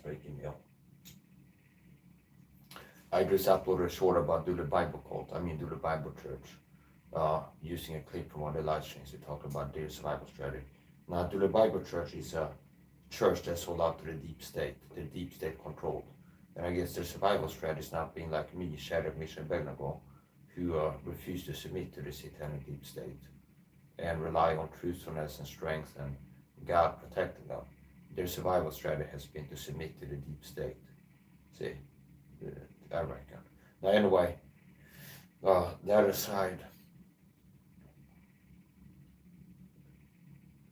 breaking meal. I just uploaded a short about Do the Bible Church, using a clip from one of the live streams. We talked about their survival strategy. Now, Do the Bible Church is a church that's sold out to the deep state controlled. And I guess their survival strategy is not being like me, Shadrach, Meshach, and Abednego, who refuse to submit to the satanic deep state and rely on truthfulness and strength and God protecting them. Their survival strategy has been to submit to the deep state. See, I reckon. Now, anyway, that aside,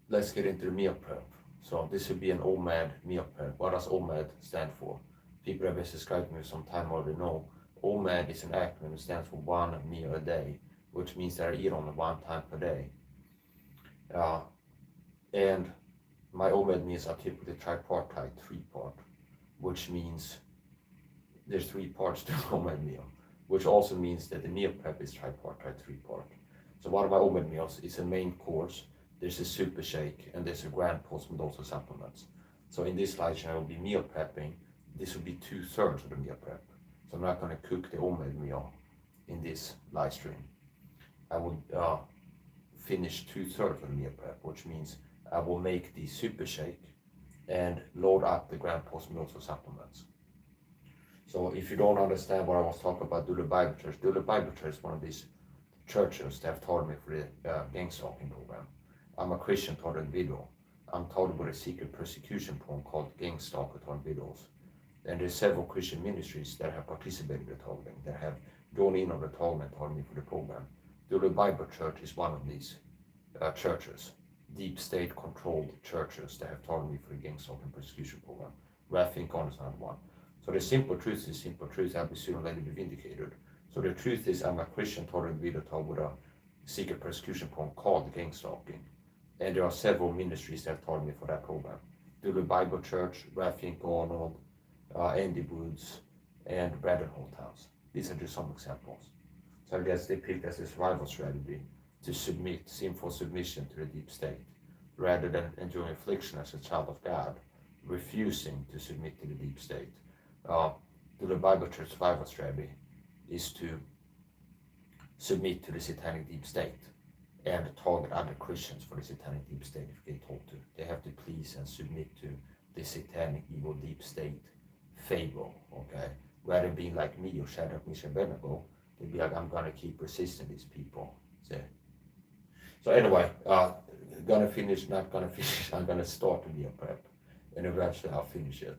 let's get into the meal prep. So this would be an OMAD meal prep. What does OMAD stand for? People have been subscribed to me for some time already know. OMAD is an acronym that stands for one meal a day, which means that I eat only one time per day. And my OMAD meals are typically tripartite, 3-part, which means there's 3 parts to an OMAD meal, which also means that the meal prep is tripartite, 3-part. So one of my OMAD meals is a main course, there's a super shake, and there's a grand portion dose of supplements. So in this slide, I will be meal prepping. This will be 2/3 of the meal prep. So I'm not going to cook the OMAD meal in this live stream. I will finish 2/3 of the meal prep, which means I will make the super shake and load up the grand portion dose of supplements. So if you don't understand what I was talking about, Do the Bible Church. Do the Bible Church is one of these churches that have taught me for the gang stalking program. I'm a Christian taught individual. I'm taught about a secret persecution program called gang stalker taught individuals. And there's several Christian ministries that have participated in the talking, that have joined in on the talking and taught me for the program. Do the Bible Church is one of these churches, deep state controlled churches that have taught me for the gang stalking persecution program. Wrathing God is not one. So the simple truth is simple truth. I'll be sooner or later be vindicated. So the truth is I'm a Christian taught individual taught with a secret persecution program called gang stalking. And there are several ministries that have taught me for that program. Do the Bible Church, Wrathing God, Andy Woods, and Brandon Holthouse. These are just some examples. So I guess they picked as a survival strategy to submit, sinful submission to the deep state, rather than enjoying affliction as a child of God, refusing to submit to the deep state. To the Bible Church survival strategy is to submit to the satanic deep state and target other Christians for the satanic deep state if they told to. They have to please and submit to the satanic evil deep state fable, okay? Rather than being like me or Shadrach, Meshach, and Abednego, they'd be like, I'm gonna keep resisting these people. See? So anyway, gonna finish, not gonna finish, I'm gonna start the meal prep and eventually I'll finish it.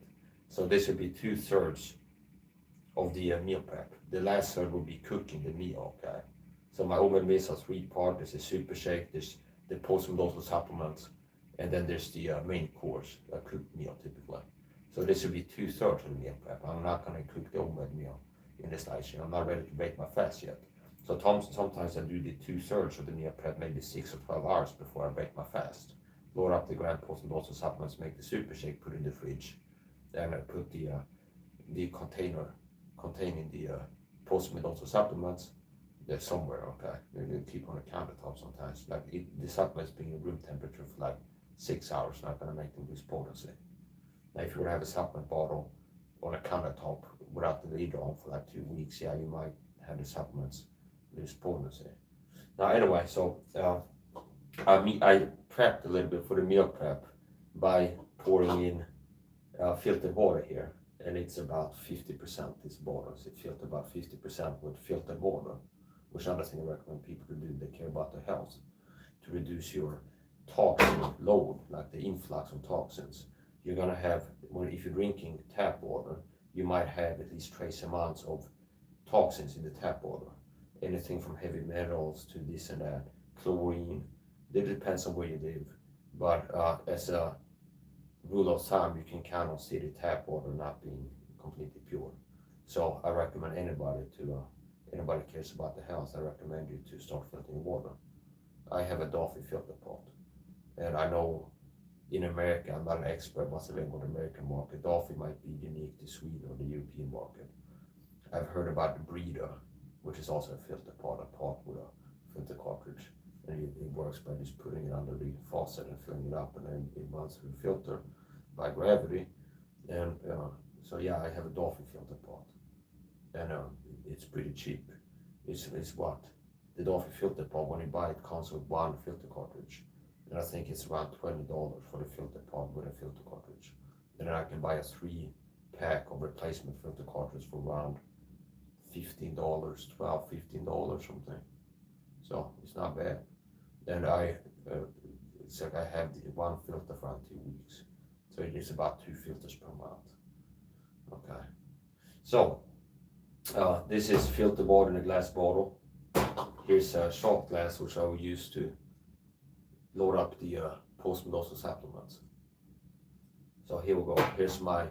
So this will be 2/3 of the meal prep. The last third will be cooking the meal, okay? So my OMAD meals are 3-part. There's a super shake, there's the post-dose supplements, and then there's the main course, a cooked meal typically. So this will be 2/3 of the meal prep. I'm not gonna cook the OMAD meal in this live stream. I'm not ready to break my fast yet. So sometimes I do the 2/3 of the meal prep, maybe 6 or 12 hours before I break my fast. Load up the grand post-dose supplements, make the super shake, put it in the fridge. Then I put the container containing the post-dose supplements there somewhere, okay? They keep on the countertop sometimes. Like the supplements being at room temperature for like 6 hours, not gonna make them lose potency. Now if you would have a supplement bottle on a countertop without the lid on for like 2 weeks, yeah, you might have the supplements lose potency. Now anyway, so I prepped a little bit for the meal prep by pouring in filtered water here, and it's about 50%. This bottle is filtered about 50% with filtered water, which is another thing I recommend people to do. They care about their health, to reduce your toxin load, like the influx of toxins. You're gonna have, if you're drinking tap water, you might have at least trace amounts of toxins in the tap water. Anything from heavy metals to this and that, chlorine. It depends on where you live, but as a rule of thumb, you can count on city tap water not being completely pure. So I recommend anybody cares about the health, I recommend you to start filtering water. I have a Duffy filter pot, and I know in America, I'm not an expert what's available in the American market. Duffy might be unique to Sweden or the European market. I've heard about the Breeder, which is also a filter pot, a pot with a filter cartridge. And it works by just putting it under the faucet and filling it up, and then it runs through the filter by gravity. And so yeah, I have a Dolphin filter pot, and it's pretty cheap. It's what the Dolphin filter pot, when you buy it, comes with one filter cartridge, and I think it's around $20 for the filter pot with a filter cartridge. And then I can buy a 3-pack of replacement filter cartridge for around $15, $12, $15 something. So it's not bad. And it's like I have the one filter for around 2 weeks, so it is about 2 filters per month. Okay, so this is filtered water in a glass bottle. Here's a shot glass which I will use to load up the post-menopausal supplements. So here we go. Here's my.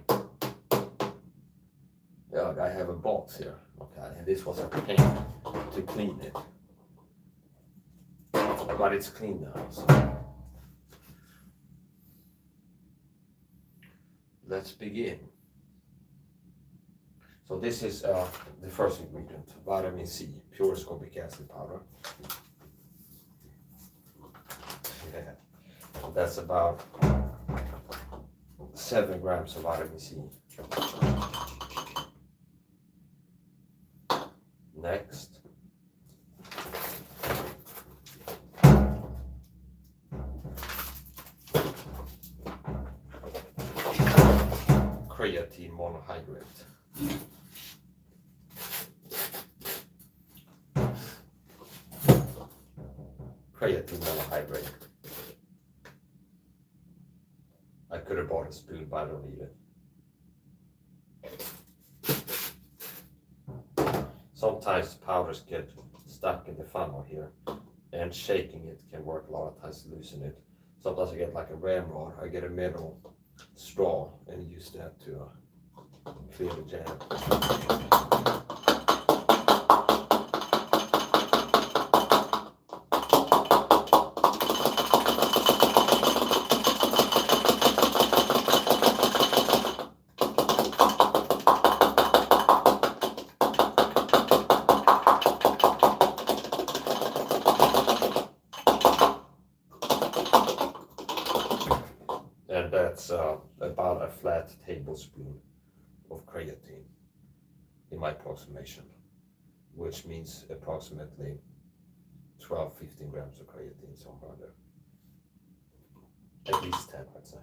I have a box here. Okay, and this was a pain to clean it, but it's clean now. So let's begin. So this is the first ingredient, vitamin C, pure ascorbic acid powder. Yeah. That's about 7 grams of vitamin C. Next, creatine monohydrate. Creatine monohydrate. I could have bought a spoon, but I don't need it. Sometimes powders get stuck in the funnel here, and shaking it can work a lot of times to loosen it. Sometimes I get like a ramrod, I get a metal straw and use that to clear the jam. And that's about a flat tablespoon of creatine in my approximation, which means approximately 12-15 grams of creatine, somewhere there. At least 10, I'd say.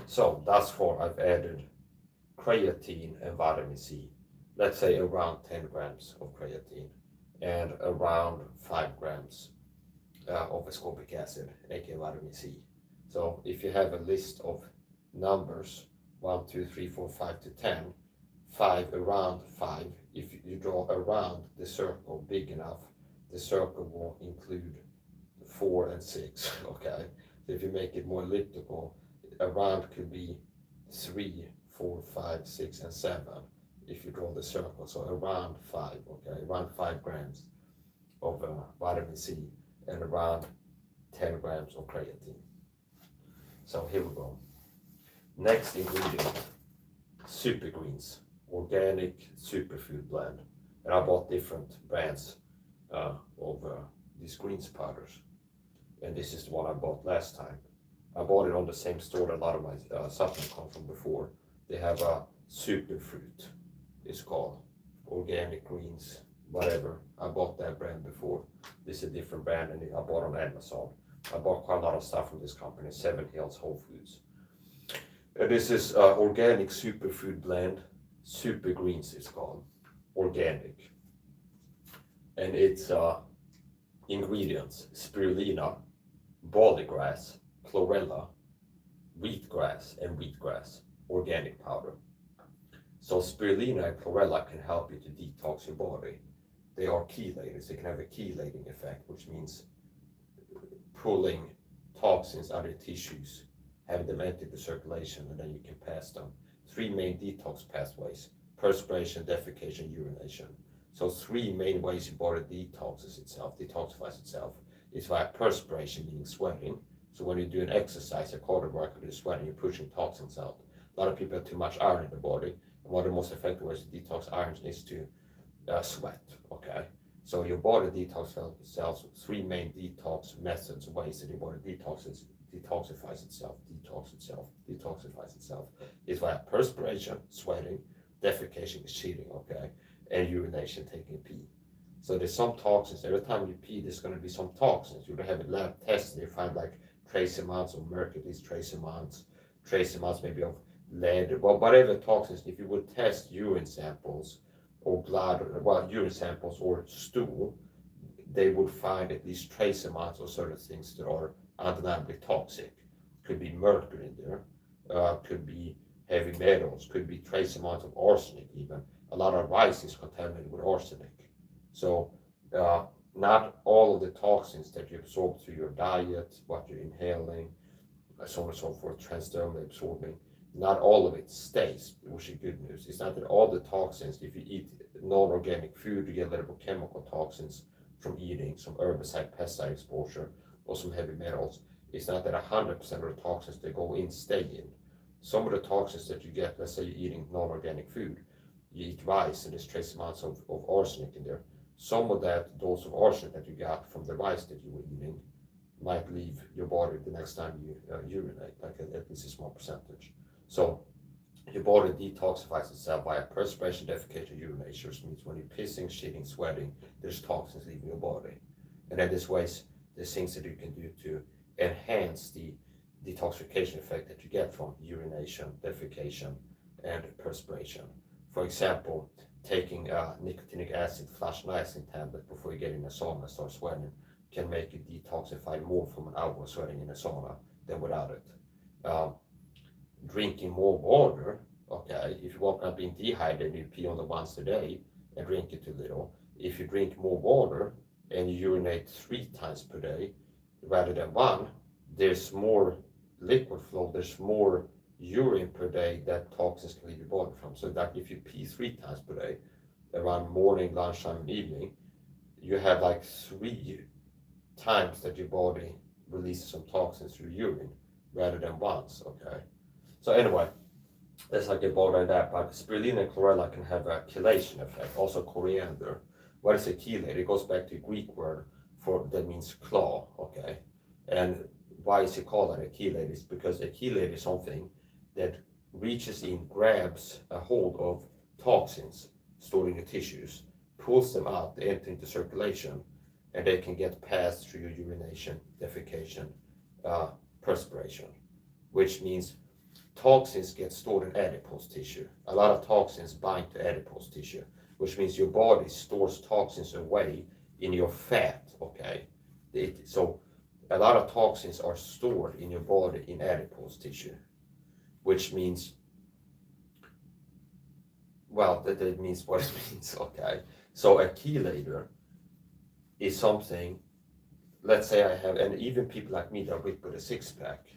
So thus far I've added creatine and vitamin C. Let's say around 10 grams of creatine and around 5 grams of ascorbic acid, aka vitamin C. So if you have a list of numbers 1, 2, 3, 4, 5 to 10, 5 around 5, if you draw around the circle big enough, the circle will include 4 and 6. Okay, so if you make it more elliptical, around could be 3, 4, 5, 6, and 7 if you draw the circle. So around 5, okay, around 5 grams of vitamin C and around 10 grams of creatine. So here we go. Next ingredient, super greens, organic superfood blend. And I bought different brands of these greens powders. And this is the one I bought last time. I bought it on the same store that a lot of my supplements come from before. They have a superfruit, it's called, organic greens, whatever. I bought that brand before. This is a different brand, and I bought on Amazon. I bought quite a lot of stuff from this company, 7 Hills Whole Foods. And this is organic superfood blend, super greens it's called, organic. And it's ingredients, spirulina, barley grass, chlorella, wheatgrass, and wheatgrass, organic powder. So spirulina and chlorella can help you to detox your body. They are chelators. They can have a chelating effect, which means pulling toxins out of your tissues, having them enter the circulation, and then you can pass them. 3 main detox pathways: perspiration, defecation, urination. So 3 main ways your body detoxifies itself. It's via perspiration, meaning sweating. So when you do an exercise, your cardio work, you're sweating, you're pushing toxins out. A lot of people have too much iron in the body, and one of the most effective ways to detox iron is to sweat. Okay, so your body detoxes itself. 3 main detox methods, ways that your body detoxes detoxifies itself, detoxifies itself. It's via perspiration, sweating, defecation is cheating, okay, and urination, taking a pee. So there's some toxins. Every time you pee, there's going to be some toxins. You have a lab test, and they find like trace amounts of mercury, trace amounts maybe of lead, well, whatever toxins. If you would test urine samples or blood, well, urine samples or stool, they would find at least trace amounts of certain things that are undeniably toxic. Could be mercury in there, could be heavy metals, could be trace amounts of arsenic even. A lot of rice is contaminated with arsenic. So not all of the toxins that you absorb through your diet, what you're inhaling, so on and so forth, transdermally absorbing, not all of it stays, which is good news. It's not that all the toxins, if you eat non-organic food, you get a little chemical toxins from eating, some herbicide, pesticide exposure, or some heavy metals. It's not that 100% of the toxins that go in stay in. Some of the toxins that you get, let's say you're eating non-organic food, you eat rice and there's trace amounts of arsenic in there. Some of that dose of arsenic that you got from the rice that you were eating might leave your body the next time you urinate, like at least a small percentage. So your body detoxifies itself via perspiration, defecation, urination, which means when you're pissing, shitting, sweating, there's toxins leaving your body. And then there's things that you can do to enhance the detoxification effect that you get from urination, defecation, and perspiration. For example, taking a nicotinic acid flash niacin tablet before you get in a sauna and start sweating can make you detoxify more from an hour sweating in a sauna than without it. Drinking more water, okay, if you walk up being dehydrated, you pee only once a day and drink it too little. If you drink more water and you urinate 3 times per day rather than 1, there's more liquid flow, there's more urine per day that toxins can leave your body from. So that if you pee 3 times per day, around morning, lunchtime, and evening, you have like 3 times that your body releases some toxins through urine rather than once, okay? So anyway, let's not get bored on that, but spirulina and chlorella can have a chelation effect, also coriander. What is a chelate? It goes back to the Greek word for that means claw, okay? And why is it called a chelate? It's because a chelate is something that reaches in, grabs a hold of toxins stored in the tissues, pulls them out, they enter into circulation, and they can get passed through your urination, defecation, perspiration, which means toxins get stored in adipose tissue. A lot of toxins bind to adipose tissue, which means your body stores toxins away in your fat, okay? So a lot of toxins are stored in your body in adipose tissue, which means, well, that means what it means, okay? So a chelator is something, let's say I have, and even people like me that are ripped with a 6-pack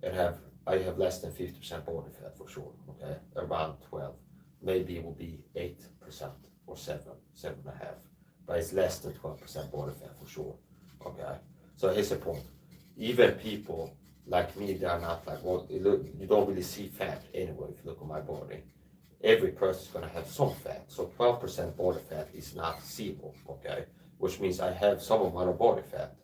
and I have less than 50% body fat for sure, okay? Around 12. Maybe it will be 8% or 7.5, but it's less than 12% body fat for sure, okay? So here's the point. Even people like me that are not like, well, you don't really see fat anyway if you look at my body. Every person is going to have some fat. So 12% body fat is not zero, okay? Which means I have some amount of body fat.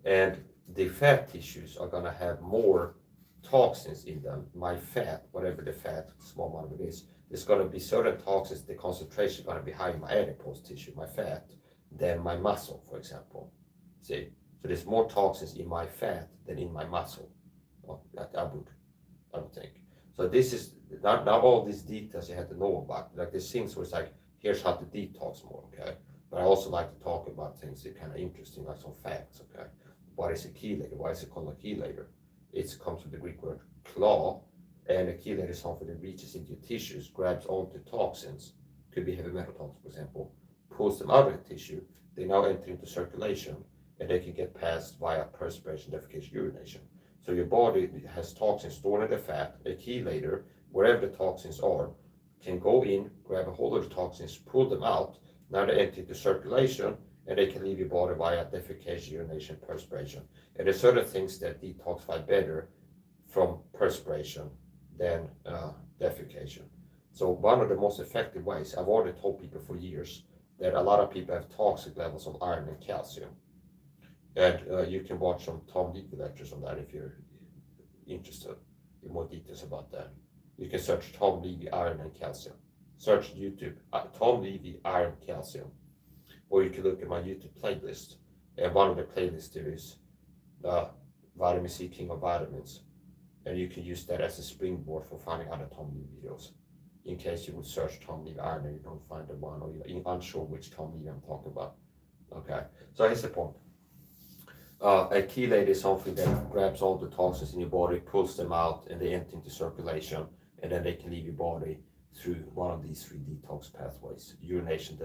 And the fat tissues are going to have more toxins in them. My fat, whatever the fat, small amount of it is, there's going to be certain toxins, the concentration is going to be higher in my adipose tissue, my fat, than my muscle, for example. See? So there's more toxins in my fat than in my muscle. Well, I would think. So this is not all these details you have to know about. Like there's things where it's like, here's how to detox more, okay? But I also like to talk about things that are kind of interesting, like some facts, okay? What is a chelator? Why is it called a chelator? It comes from the Greek word claw, and a chelator is something that reaches into your tissues, grabs onto toxins, could be heavy metal toxins, for example, pulls them out of the tissue, they now enter into circulation, and they can get passed via perspiration, defecation, urination. So your body has toxins stored in the fat. A chelator, wherever the toxins are, can go in, grab a hold of the toxins, pull them out. Now they enter into circulation, and they can leave your body via defecation, urination, perspiration. And there's certain things that detoxify better from perspiration than defecation. So one of the most effective ways, I've already told people for years that a lot of people have toxic levels of iron and calcium. And you can watch some Tom Levy lectures on that if you're interested in more details about that. You can search Tom Levy iron and calcium. Search YouTube Tom Levy iron calcium, or you can look at my YouTube playlist. And one of the playlists there is Vitamin C King of Vitamins, and you can use that as a springboard for finding other Tom Levy videos. In case you would search Tom Levy iron and you don't find the one, or you're unsure which Tom Levy I'm talking about. Okay, so here's the point. A chelate is something that grabs all the toxins in your body, pulls them out, and they enter into circulation, and then they can leave your body through one of these three detox pathways: urination,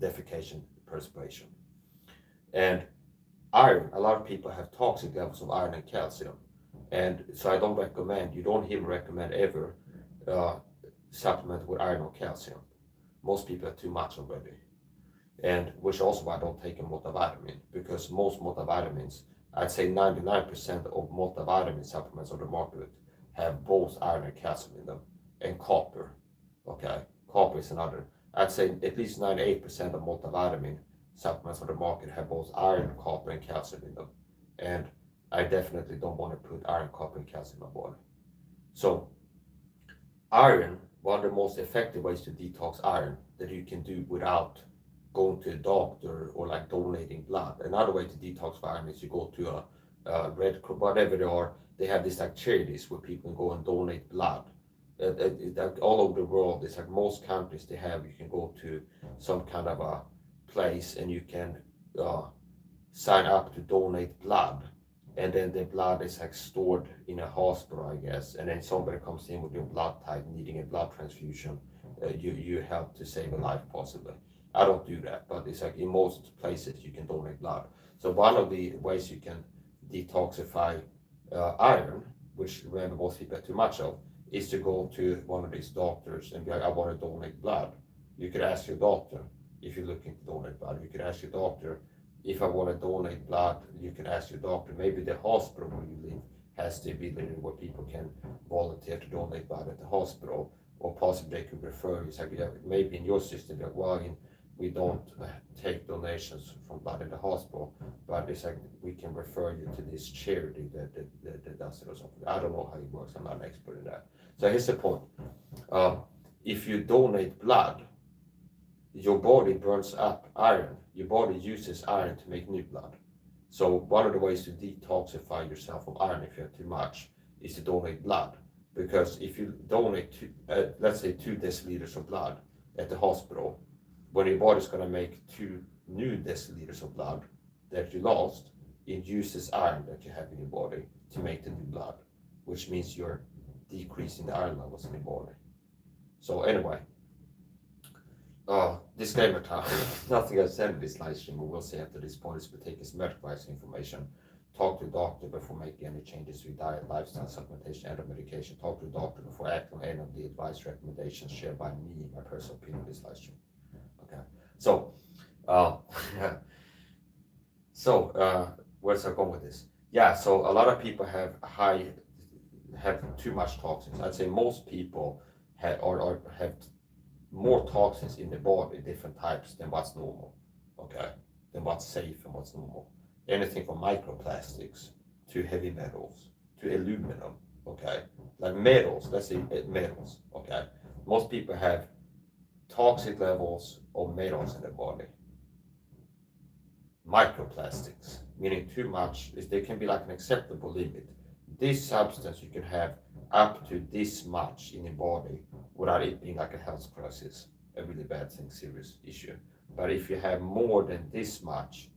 defecation, perspiration. And iron, a lot of people have toxic levels of iron and calcium, and so I don't recommend, you don't even recommend ever supplement with iron or calcium. Most people have too much already. And which also why I don't take a multivitamin, because most multivitamins, I'd say 99% of multivitamin supplements on the market have both iron and calcium in them, and copper. Okay, copper is another. I'd say at least 98% of multivitamin supplements on the market have both iron, copper, and calcium in them. And I definitely don't want to put iron, copper, and calcium in my body. So iron, one of the most effective ways to detox iron that you can do without going to a doctor or like donating blood. Another way to detox iron is you go to a Red Cross, whatever they are. They have these like charities where people can go and donate blood. All over the world, it's like most countries they have. You can go to some kind of a place and you can sign up to donate blood, and then the blood is like stored in a hospital, I guess. And then somebody comes in with your blood type, needing a blood transfusion. You help to save a life possibly. I don't do that, but it's like in most places you can donate blood. So one of the ways you can detoxify iron, which remember most people have too much of, is to go to one of these doctors and be like, I want to donate blood. You could ask your doctor if you're looking to donate blood. You could ask your doctor if I want to donate blood. You can ask your doctor. Maybe the hospital where you live has the ability where people can volunteer to donate blood at the hospital, or possibly they could refer you. It's like, yeah, maybe in your system, like, well, we don't take donations from blood in the hospital, but it's like we can refer you to this charity that does it or something. I don't know how it works. I'm not an expert in that. So here's the point. If you donate blood, your body burns up iron. Your body uses iron to make new blood. So one of the ways to detoxify yourself of iron if you have too much is to donate blood. Because if you donate, let's say 2 deciliters of blood at the hospital, when your body's going to make 2 new deciliters of blood that you lost, it uses iron that you have in your body to make the new blood, which means you're decreasing the iron levels in your body. So anyway, disclaimer time. Nothing I said in this live stream or will say after this point is to take as medical advice information. Talk to a doctor before making any changes to your diet, lifestyle, supplementation, and medication. Talk to a doctor before acting on any of the advice recommendations shared by me, my personal opinion in this live stream. Okay, so where's I going with this? Yeah, so a lot of people have too much toxins. I'd say most people have more toxins in the body, different types, than what's normal. Okay, than what's safe and what's normal. Anything from microplastics to heavy metals to aluminum. Okay, like metals. Let's say metals. Okay, most people have toxic levels of metals in the body. Microplastics, meaning too much, they can be like an acceptable limit. This substance you can have up to this much in your body without it being like a health crisis, a really bad thing, serious issue. But if you have more than this much,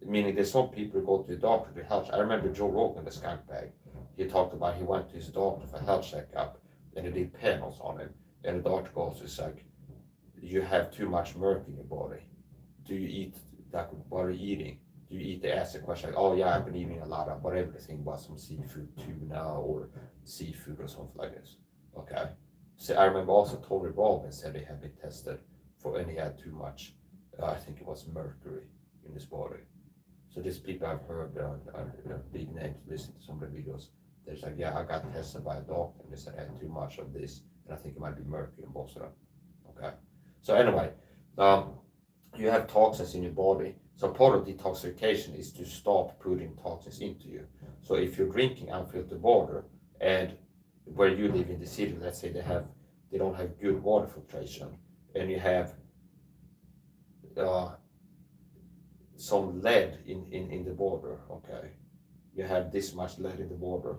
meaning there's some people who go to the doctor to health. I remember Joe Rogan, the skunk bag. He talked about he went to his doctor for a health checkup and they did panels on him. And the doctor goes, it's like, you have too much mercury in your body. Do you eat, like, what are you eating? Do you eat the acid question? Like, oh yeah, I've been eating a lot of whatever the thing was, some seafood, tuna or seafood or something like this. Okay. So I remember also Tony Robbins said he had been tested for, and he had too much, I think it was mercury in his body. So these people I've heard, big names, listen to some of the videos. They're like, yeah, I got tested by a doctor and they said I had too much of this, and I think it might be mercury in most of them. Okay. So anyway, you have toxins in your body. So part of detoxification is to stop putting toxins into you. So if you're drinking unfiltered water, and where you live in the city, let's say they don't have good water filtration, and you have some lead in the water, okay? You have this much lead in the water,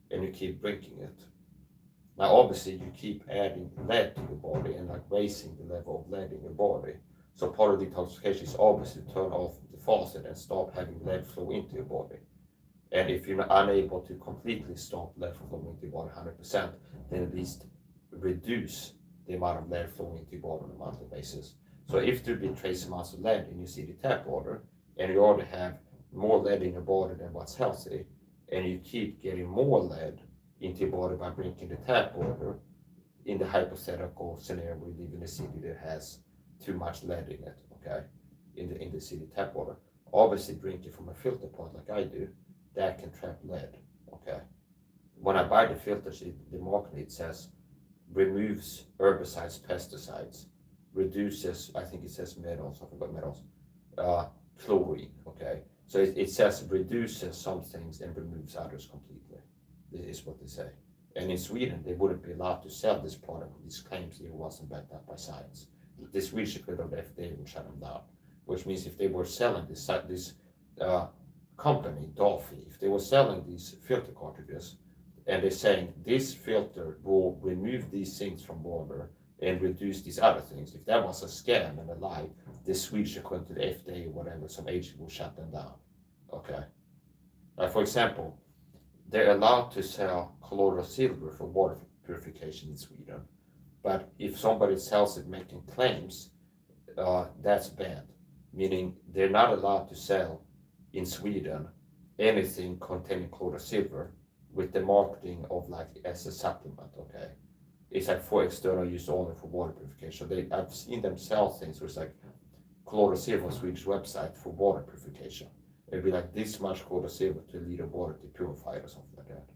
and you keep drinking it. Now, obviously, you keep adding lead to your body and like raising the level of lead in your body. So part of detoxification is obviously to turn off the faucet and stop having lead flow into your body. And if you're unable to completely stop lead from flowing into your body 100%, then at least reduce the amount of lead flowing into your body on a monthly basis. So if there be trace amounts of lead in your city tap water, and you already have more lead in your body than what's healthy, and you keep getting more lead into your body by drinking the tap water, in the hypothetical scenario we live in a city that has too much lead in it, okay, in the city tap water. Obviously, drinking from a filter pot like I do, that can trap lead, okay. When I buy the filters, the marketing, it says removes herbicides, pesticides, reduces, I think it says metals, I forgot metals, chlorine, okay. So it says reduces some things and removes others completely. This is what they say. And in Sweden, they wouldn't be allowed to sell this product with these claims if it wasn't backed up by science. The Swedish equivalent of the FDA would shut them down, which means if they were selling this company, Dolphy, if they were selling these filter cartridges, and they're saying this filter will remove these things from water and reduce these other things, if that was a scam and a lie, the Swedish equivalent to the FDA or whatever, some agency will shut them down, okay? Like for example, they're allowed to sell colloidal silver for water purification in Sweden, but if somebody sells it making claims, that's banned. Meaning they're not allowed to sell in Sweden anything containing colloidal silver with the marketing of like as a supplement, okay? It's like for external use only for water purification. I've seen them sell things where it's like colloidal silver on Swedish website for water purification. It'd be like this much colloidal silver to a liter of water to purify it or something like that.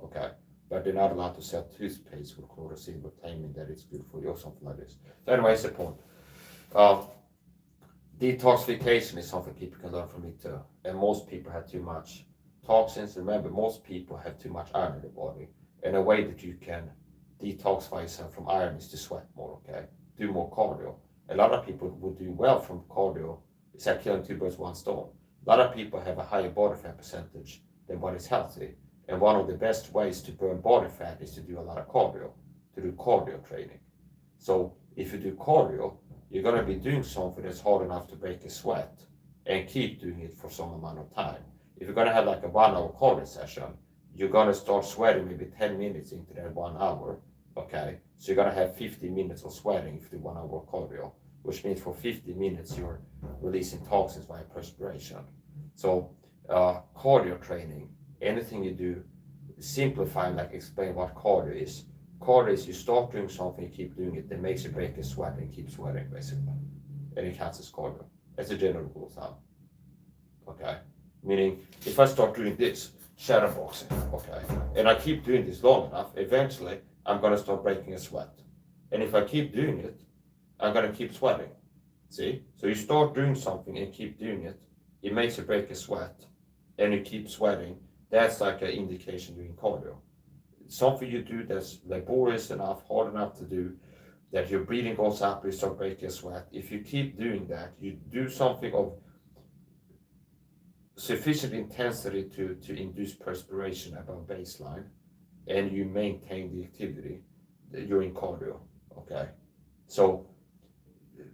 Okay. But they're not allowed to sell toothpaste with colloidal silver claiming that it's good for you or something like this. So anyway, that's the point. Detoxification is something people can learn from me too. And most people have too much toxins. Remember, most people have too much iron in their body. And a way that you can detoxify yourself from iron is to sweat more, okay? Do more cardio. A lot of people would do well from cardio. It's like killing two birds with one stone. A lot of people have a higher body fat percentage than what is healthy. And one of the best ways to burn body fat is to do a lot of cardio, to do cardio training. So if you do cardio, you're going to be doing something that's hard enough to break a sweat and keep doing it for some amount of time. If you're going to have like a 1 hour cardio session, you're going to start sweating maybe 10 minutes into that 1 hour, okay? So you're going to have 50 minutes of sweating if you do 1 hour cardio, which means for 50 minutes you're releasing toxins via perspiration. So cardio training, anything you do, simplifying, like explain what cardio is. Cardio is you start doing something, you keep doing it, that makes you break a sweat and keep sweating basically. And it counts as cardio. That's a general rule of thumb. Okay? Meaning, if I start doing this, shadow boxing, okay, and I keep doing this long enough, eventually I'm going to start breaking a sweat. And if I keep doing it, I'm going to keep sweating. See? So you start doing something and keep doing it, it makes you break a sweat, and you keep sweating. That's like an indication doing cardio. Something you do that's laborious enough, hard enough to do, that your breathing goes up, you start breaking a sweat. If you keep doing that, you do something of sufficient intensity to induce perspiration above baseline, and you maintain the activity, you're in cardio, okay? So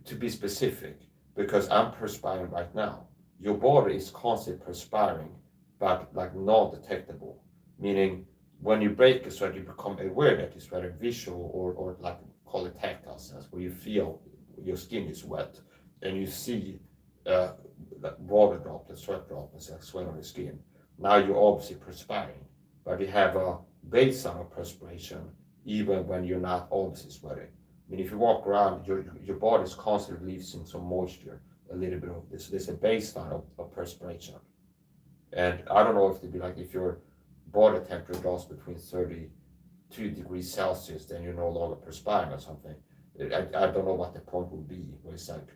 to be specific, because I'm perspiring right now, your body is constantly perspiring, but like non-detectable, meaning when you break a sweat, you become aware that it's whether visual or like call it tactile sense, where you feel your skin is wet and you see like water droplets, sweat droplets, like sweat on the skin. Now you're obviously perspiring, but you have a baseline of perspiration even when you're not obviously sweating. I mean, if you walk around, your body is constantly releasing some moisture, a little bit of this. There's a baseline of perspiration. And I don't know if it'd be like if your body temperature drops between 32 degrees Celsius, then you're no longer perspiring or something. I don't know what the point would be, where it's like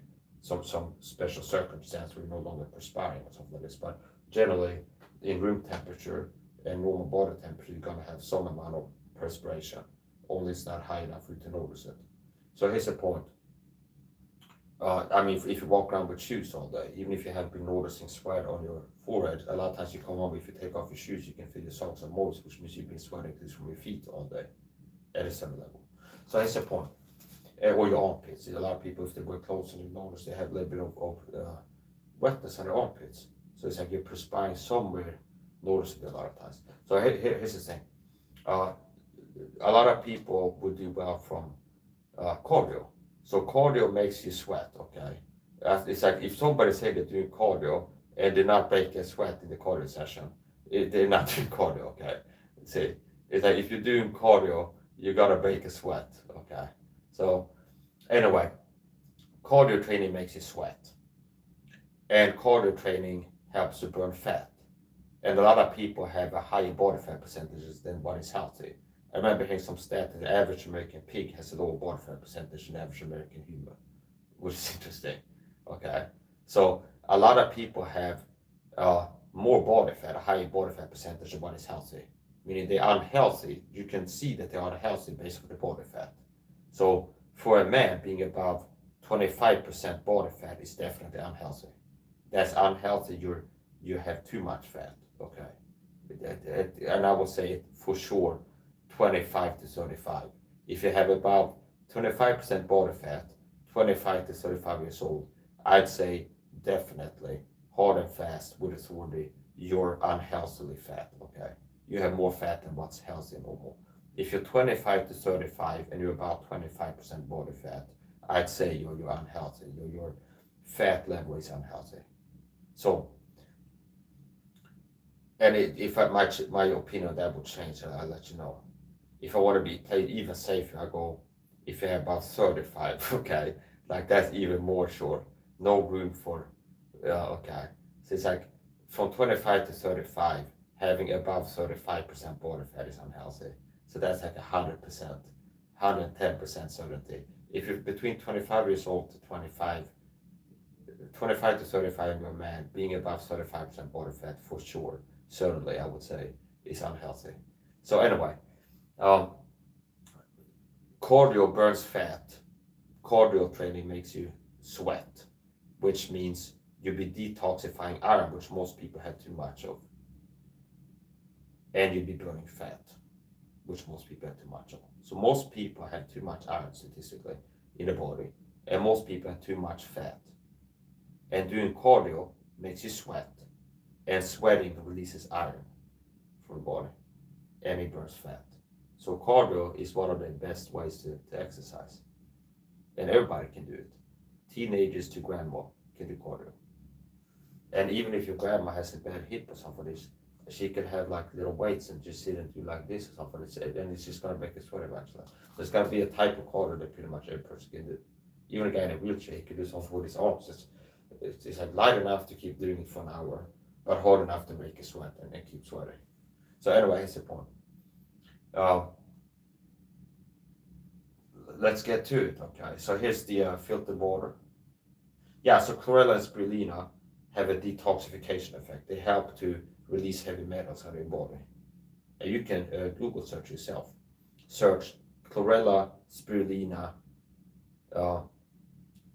some special circumstance where you're no longer perspiring or something like this. But generally, in room temperature and normal body temperature, you're gonna have some amount of perspiration. Only it's not high enough for you to notice it. So here's the point. I mean, if you walk around with shoes all day, even if you have been noticing sweat on your forehead, a lot of times you come home, if you take off your shoes, you can feel your socks are moist, which means you've been sweating this from your feet all day at a similar level. So that's the point. Or your armpits. A lot of people, if they wear clothes and you notice they have a little bit of wetness on their armpits. So it's like you're perspiring somewhere, noticing it a lot of times. So here's the thing. A lot of people would do well from cardio. So cardio makes you sweat, okay? It's like if somebody say they're doing cardio and they're not breaking sweat in the cardio session, they're not doing cardio, okay? See, it's like if you're doing cardio, you gotta break a sweat, okay? So anyway, cardio training makes you sweat. And cardio training helps you burn fat. And a lot of people have a higher body fat percentages than what is healthy. I remember hearing some stat that the average American pig has a lower body fat percentage than the average American human, which is interesting. Okay, so a lot of people have more body fat, a higher body fat percentage than what is healthy. Meaning they're unhealthy. You can see that they are unhealthy based on the body fat. So for a man, being above 25% body fat is definitely unhealthy. That's unhealthy. You have too much fat. Okay, and I will say for sure. 25 to 35. If you have about 25% body fat, 25 to 35 years old, I'd say definitely hard and fast with authority, you're unhealthily fat, okay? You have more fat than what's healthy and normal. If you're 25 to 35 and you're about 25% body fat, I'd say you're unhealthy. Your fat level is unhealthy. So, and if my opinion of that would change, I'll let you know. If I want to be played even safer, I go, if you have about 35, okay, like that's even more sure. No room for, okay. So it's like from 25 to 35, having above 35% body fat is unhealthy. So that's like 100%, 110% certainty. If you're between 25 years old to 25 to 35 and you're a man, being above 35% body fat for sure, certainly I would say is unhealthy. So anyway, cardio burns fat. Cardio training makes you sweat, which means you'll be detoxifying iron, which most people have too much of. And you'll be burning fat, which most people have too much of. So most people have too much iron statistically in the body, and most people have too much fat. And doing cardio makes you sweat, and sweating releases iron from the body, and it burns fat. So cardio is one of the best ways to exercise. And everybody can do it. Teenagers to grandma can do cardio. And even if your grandma has a bad hip or something, she can have like little weights and just sit and do like this or something, and it's just gonna make her sweat eventually. There's gonna be a type of cardio that pretty much every person can do. Even a guy in a wheelchair, he can do something with his arms. It's like light enough to keep doing it for an hour, but hard enough to make you sweat and keep sweating. So anyway, here's the point. Let's get to it, okay? So here's the filtered water. Yeah, so chlorella and spirulina have a detoxification effect. They help to release heavy metals out of your body. And you can Google search yourself. Search chlorella, spirulina,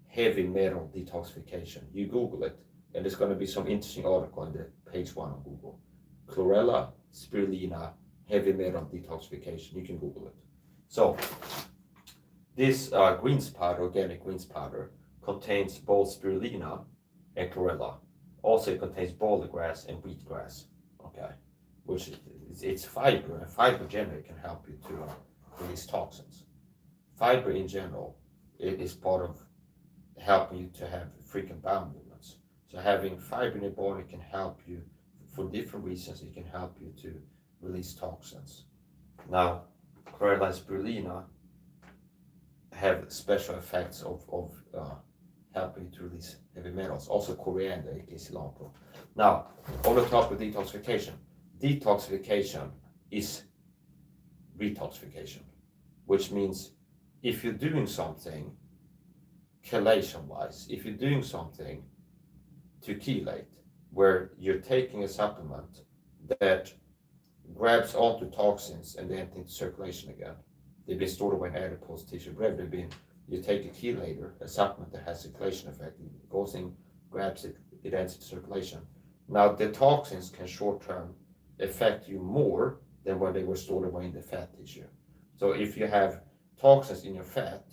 heavy metal detoxification. You Google it, and there's going to be some interesting article on the page 1 on Google. Chlorella, spirulina, heavy metal detoxification. You can Google it. So this greens powder, organic greens powder, contains both spirulina and chlorella. Also, it contains boulder grass and wheatgrass. Okay, which it's fiber, and fiber generally can help you to release toxins. Fiber in general is part of helping you to have frequent bowel movements. So having fiber in your body can help you for different reasons. It can help you to release toxins. Now, chlorella and spirulina have special effects of helping to release heavy metals. Also coriander, aka cilantro. Now, on the top of detoxification. Detoxification is retoxification, which means if you're doing something chelation wise, if you're doing something to chelate, where you're taking a supplement that grabs onto toxins and then into circulation again. They've been stored away in adipose tissue, wherever they've been. You take a chelator, a supplement that has circulation effect, it goes in, grabs it, it ends into circulation. Now the toxins can short term affect you more than when they were stored away in the fat tissue. So if you have toxins in your fat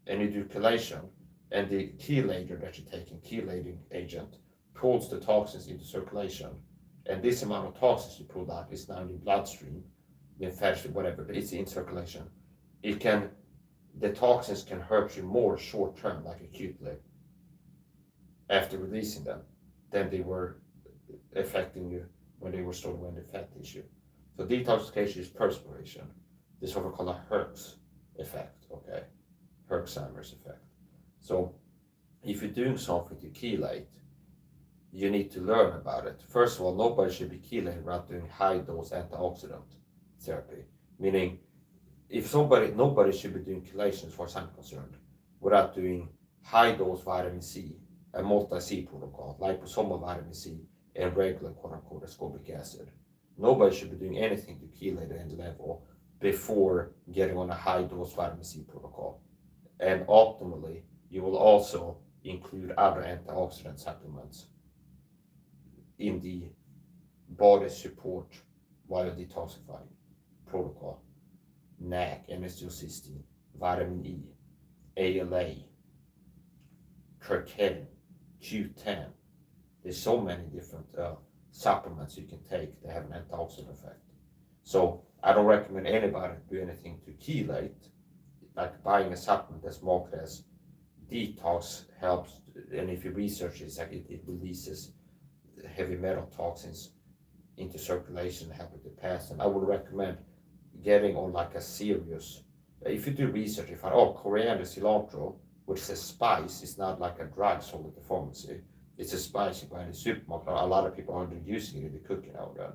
and you do chelation, and the chelator that you're taking, chelating agent, pulls the toxins into circulation, and this amount of toxins you pulled out is now in your bloodstream, lymphatic, whatever, but it's in circulation. The toxins can hurt you more short term, like acutely, after releasing them, than they were affecting you when they were stored away in the fat tissue. So detoxification is perspiration. This is what we call a Herx effect, okay? Herxheimer's effect. So if you're doing something to chelate, you need to learn about it. First of all, nobody should be chelating without doing high dose antioxidant therapy. Meaning, nobody should be doing chelation as far as I'm concerned without doing high dose vitamin C, a multi-C protocol, liposomal vitamin C, and regular quote unquote ascorbic acid. Nobody should be doing anything to chelate at any level before getting on a high dose vitamin C protocol. And optimally, you will also include other antioxidant supplements in the body support while you're detoxifying protocol. NAC, N-acetylcysteine, vitamin E, ALA, curcumin, Q10. There's so many different supplements you can take that have an antioxidant effect. So I don't recommend anybody do anything to chelate, like buying a supplement that's marked as detox helps, and if you research it, like it releases heavy metal toxins into circulation, help with the pass. And I would recommend getting on like a serious, if you do research, you find, coriander, cilantro, which is a spice, it's not like a drug sold at the pharmacy. It's a spice you buy in the supermarket. A lot of people aren't using it in the cooking now and then.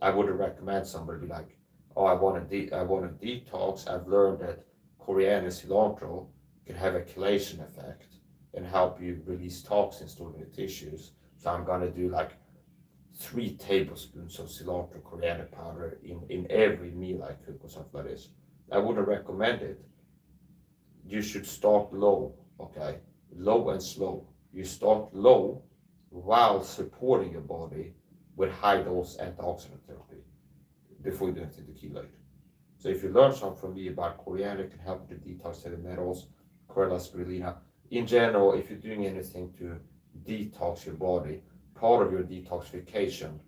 I would recommend somebody be like, I want a detox. I've learned that coriander, cilantro can have a chelation effect and help you release toxins to the tissues. So I'm gonna do like 3 tablespoons of cilantro coriander powder in every meal I cook or something like this. I wouldn't recommend it. You should start low, okay? Low and slow. You start low while supporting your body with high dose antioxidant therapy before you do anything to chelate. So if you learn something from me about coriander, it can help you to detox heavy metals, chlorella spirulina. In general, if you're doing anything to detox your body, part of your detoxification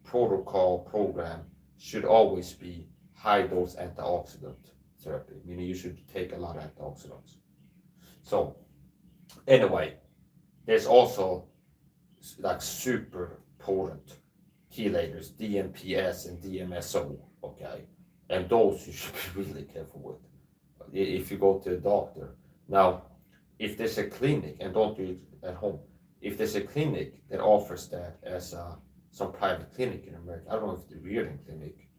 protocol program should always be high dose antioxidant therapy, meaning you should take a lot of antioxidants. So anyway, there's also like super potent chelators, DMPS and DMSO, okay? And those you should be really careful with if you go to a doctor. Now, if there's a clinic, and don't do it at home, if there's a clinic that offers that as some private clinic in America, I don't know if the Reardon Clinic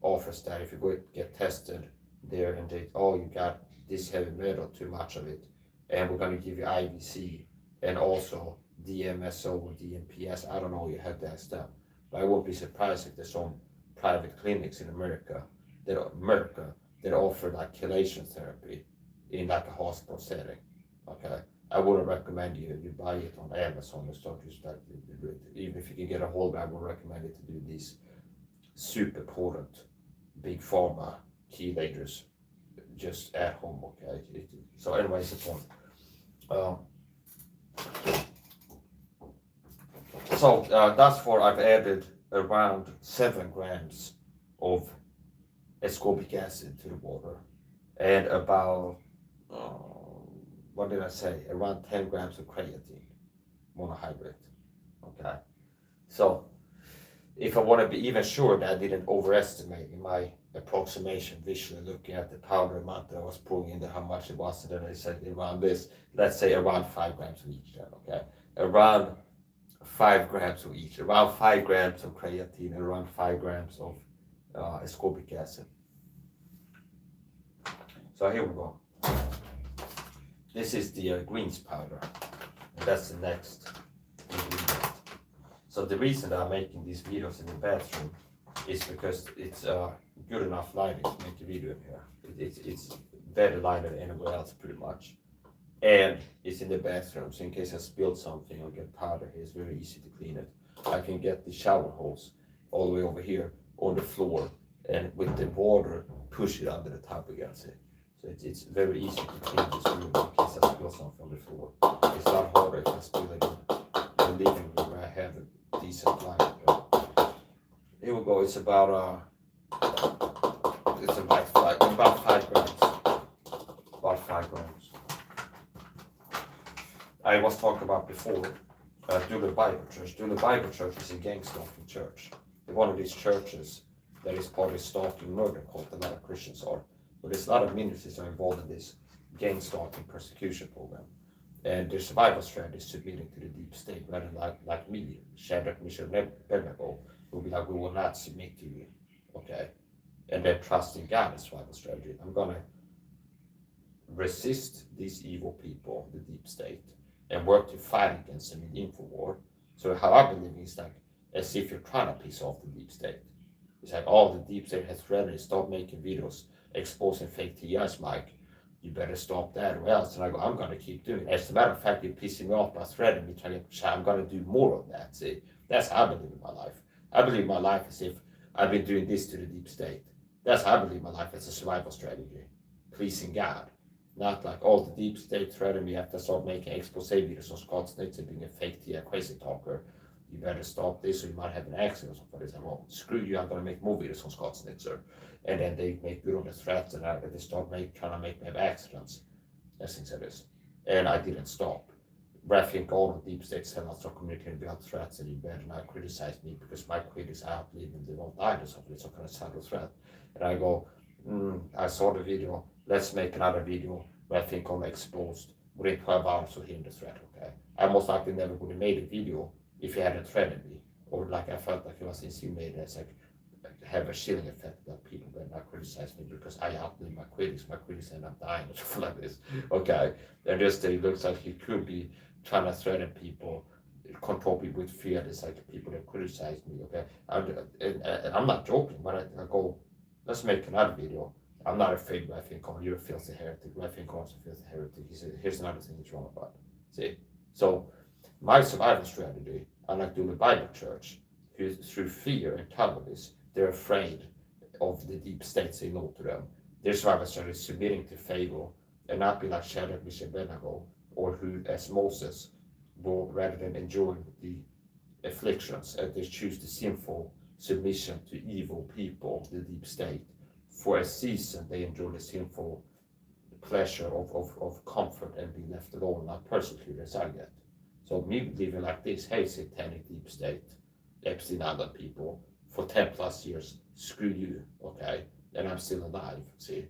offers that, if you go get tested there and they, you got this heavy metal, too much of it, and we're going to give you IVC and also DMSO or DMPS. I don't know, you have that stuff. But I won't be surprised if there's some private clinics in America that offer like chelation therapy in like a hospital setting. Okay, I wouldn't recommend you buy it on Amazon and start to start. Even if you can get a hold of it, I would recommend it to do these super potent big pharma chelators just at home. Okay, so anyways, the point. Thus far I've added around 7 grams of ascorbic acid to the water and about around 10 grams of creatine monohydrate. Okay, so if I want to be even sure that I didn't overestimate in my approximation visually looking at the powder amount that I was pulling in there, how much it was, and then I said around this, let's say around 5 grams of each then, okay? Around 5 grams of each, around 5 grams of creatine, and around 5 grams of ascorbic acid. So here we go. this is the greens powder, and that's the next ingredient. So the reason that I'm making these videos in the bathroom is because it's good enough lighting to make a video in here. It's better light than anywhere else pretty much. And it's in the bathroom, so in case I spill something or get powder here, it's very easy to clean it. I can get the shower hose all the way over here on the floor, and with the water, push it under the tub again. So it's very easy to clean this room in case I spill something on the floor. It's not harder if I spill it in the living room where I have a decent light. Here we go. It's about about 5 grams. About 5 grams. I was talking about before, Dule Bible Church. Dule Bible Church is a gang stalking church. They're one of these churches that is part of a stalking murder cult a lot of Christians are. But there's a lot of ministries are involved in this gang stalking persecution program. And their survival strategy is submitting to the deep state, rather like me, Shadrach, Meshach, and Abednego, who will be like, we will not submit to you, okay? And then trusting God as survival strategy. I'm gonna resist these evil people, the deep state, and work to fight against them in info war. So how I believe is like as if you're trying to piss off the deep state. It's like, oh, the deep state has threatened, stop making videos exposing fake TIs, Mike. You better stop that or else. And I go, I'm gonna keep doing it. As a matter of fact, you're pissing me off by threatening me, trying to I'm gonna do more of that. See, that's how I believe in my life. I believe my life as if I've been doing this to the deep state. That's how I believe my life as a survival strategy. Pleasing God. Not like, oh, the deep state threatened me after I start making expose videos on Scott Snitzer being a fake TI crazy talker. You better stop this or you might have an accident or something. They say, well, screw you, I'm gonna make more videos on Scott Snitzer. And then they make good on the threats and they start trying to make me have accidents. As things like this. And I didn't stop. But I think all the deep states have not start communicating without threats, and you better not criticize me because my critics, I don't believe them, they won't die or something. It's some kind of subtle threat. And I go, I saw the video, let's make another video where I think I'm exposed within 12 hours of hearing the threat, okay? I most likely never would have made a video if he hadn't threatened me. Or like I felt like he was insinuated as like have a chilling effect that people better not criticize me because I outlive my critics end up dying or something like this, okay? And just it looks like he could be trying to threaten people, control people with fear. It's like people that criticize me, okay? And I'm not joking when I go, let's make another video. I'm not afraid when I think, oh, you're a filthy heretic. When I think, oh, I'm a filthy heretic. He said, here's another thing he's wrong about. See? So, my survival strategy, unlike doing the Bible Church, through fear and cowardice, they're afraid of the deep state saying no to them. Their survival strategy is submitting to favor and not be like Shadrach, Meshach, and Abednego, or who, as Moses, will rather than enjoying the afflictions, they choose the sinful submission to evil people, the deep state. For a season, they enjoy the sinful pleasure of comfort and being left alone, not persecuted as I get. So me living like this, hey, satanic deep state, Epstein Island people, for 10 plus years, screw you, okay? And I'm still alive, see?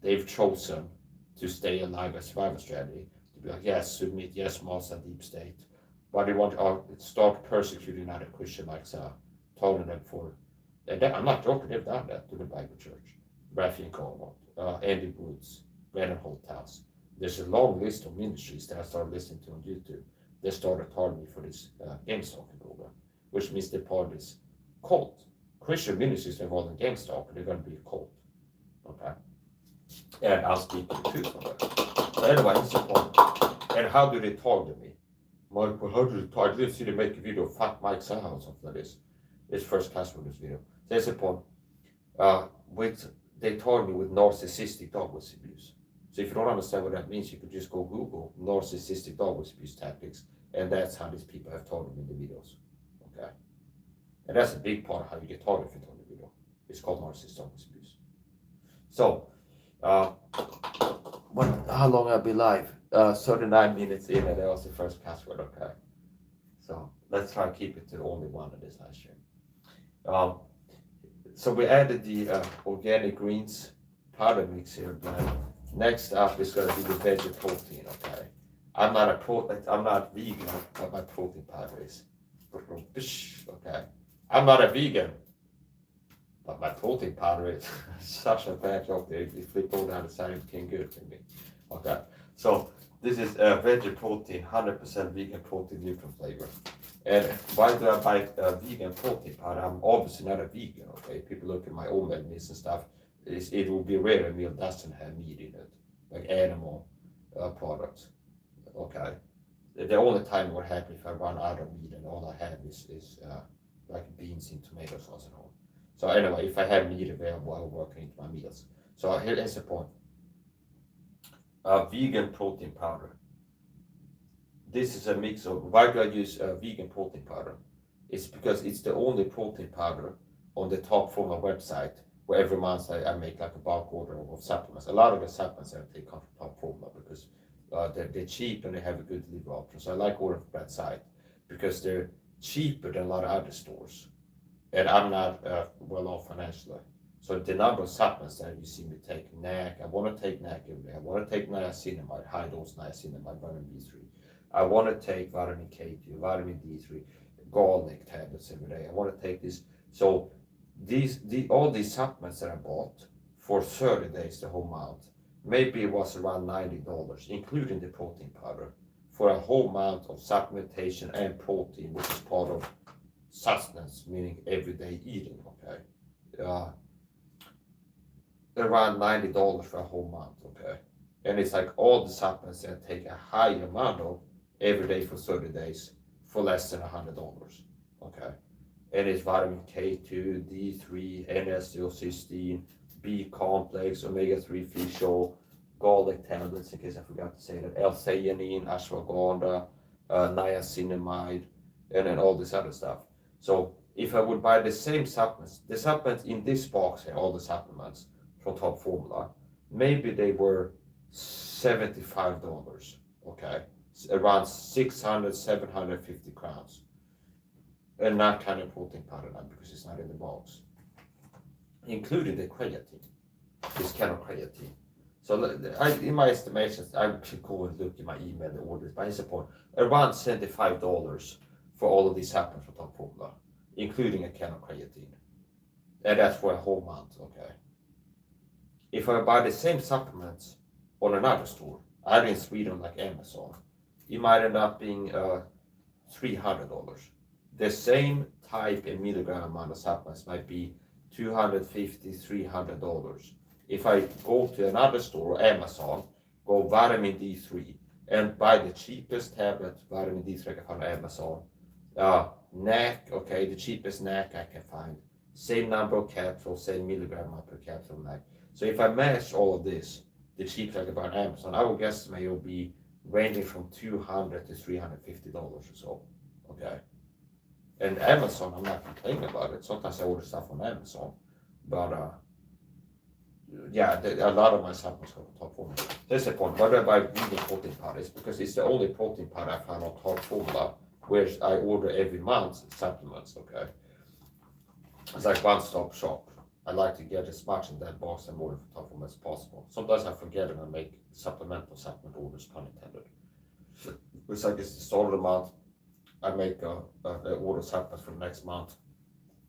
They've chosen to stay alive as survival strategy, to be like, yes, submit, yes, Masa deep state. But they want to start persecuting other Christian like telling them for, and I'm not joking, they've done that to the Bible Church. Rafi Como, Andy Woods, Brandon Holthouse. There's a long list of ministries that I started listening to on YouTube. They started targeting me for this game stalking program, which means they're part of this cult. Christian ministries involved in gang stalking, they're going to be a cult. Okay? And I'll speak the truth on that. So anyway, that's the point. And how do they target me? Mike, well, how do they target? I didn't see them make a video, fuck Mike Saha or something like this. It's first class for this video. That's the point. They target me with narcissistic dog abuse. So if you don't understand what that means, you could just go Google narcissistic dog abuse tactics, and that's how these people have targeted me in the videos. Okay? And that's a big part of how you get targeted if you target a video. It's called narcissistic dog abuse. So, how long I'll be live? 39 minutes in, and that was the first password, okay? So, let's try to keep it to only one of this live stream. So we added the organic greens powder mix here, but next up is going to be the veggie protein, okay? I'm not vegan, but my protein powder is. Okay? I'm not a vegan, but my protein powder is such a bad joke that if you flip all down the side, it became good for me. Okay? So This is veggie protein, 100% vegan protein, different flavor. And why do I buy vegan protein powder? I'm obviously not a vegan, okay? People look at my OMAD meals and stuff. It will be rare a meal doesn't have meat in it, like animal products, okay? The only time we're happy if I run out of meat and all I have is like beans and tomato sauce at home. So anyway, if I have meat available, I'll work it into my meals. So here's the point. Vegan protein powder. This is a mix of, why do I use vegan protein powder? It's because it's the only protein powder on the top formula website where every month I make like a bulk order of supplements. A lot of the supplements I take come from top formula because they're cheap and they have a good delivery option. So I like ordering from that site because they're cheaper than a lot of other stores. And I'm not well off financially. So the number of supplements that you see me take, NAC, I want to take NAC every day. I want to take niacinamide, high dose niacinamide, vitamin B3. I want to take vitamin K2, vitamin D3, garlic tablets every day. I want to take this. So all these supplements that I bought for 30 days, the whole month, maybe it was around $90, including the protein powder, for a whole month of supplementation and protein, which is part of sustenance, meaning everyday eating, okay? Around $90 for a whole month, okay? And it's like all the supplements that take a high amount of every day for 30 days for less than $100, okay? And it's vitamin K2, D3, N-acetylcysteine, B complex, omega-3 fish oil, garlic tablets, in case I forgot to say that, L-theanine, ashwagandha, niacinamide, and then all this other stuff. So if I would buy the same supplements, the supplements in this box here, all the supplements from Top Formula, maybe they were $75, okay? Around 600, 750 crowns. And not kind of protein powder now because it's not in the box. Including the creatine, this kind of creatine. So in my estimations, I should go and look in my email the orders, but it's about around $75 for all of these supplements from Top Formula, including a can of creatine. And that's for a whole month, okay? If I buy the same supplements on another store, either in Sweden like Amazon, it might end up being $300. The same type and milligram amount of supplements might be $250, $300. If I go to another store, Amazon, go vitamin D3, and buy the cheapest tablet, vitamin D3 I can find on Amazon, NAC, okay, the cheapest NAC I can find, same number of capsules, same milligram per capsule NAC. So if I match all of this, the cheapest I can find on Amazon, I would guess it will be ranging from $200 to $350 or so, okay? And Amazon, I'm not complaining about it. Sometimes I order stuff on Amazon, but yeah, a lot of my supplements come from Top Formula. That's the point. Why do I buy vegan protein powder? It's because it's the only protein powder I find on Top Formula, where I order every month supplements, okay? It's like one-stop shop. I like to get as much in that box and order from Top Formula as possible. Sometimes I forget and I make supplement orders, pun intended. It's like it's the start of the month. I make a order supplements for the next month,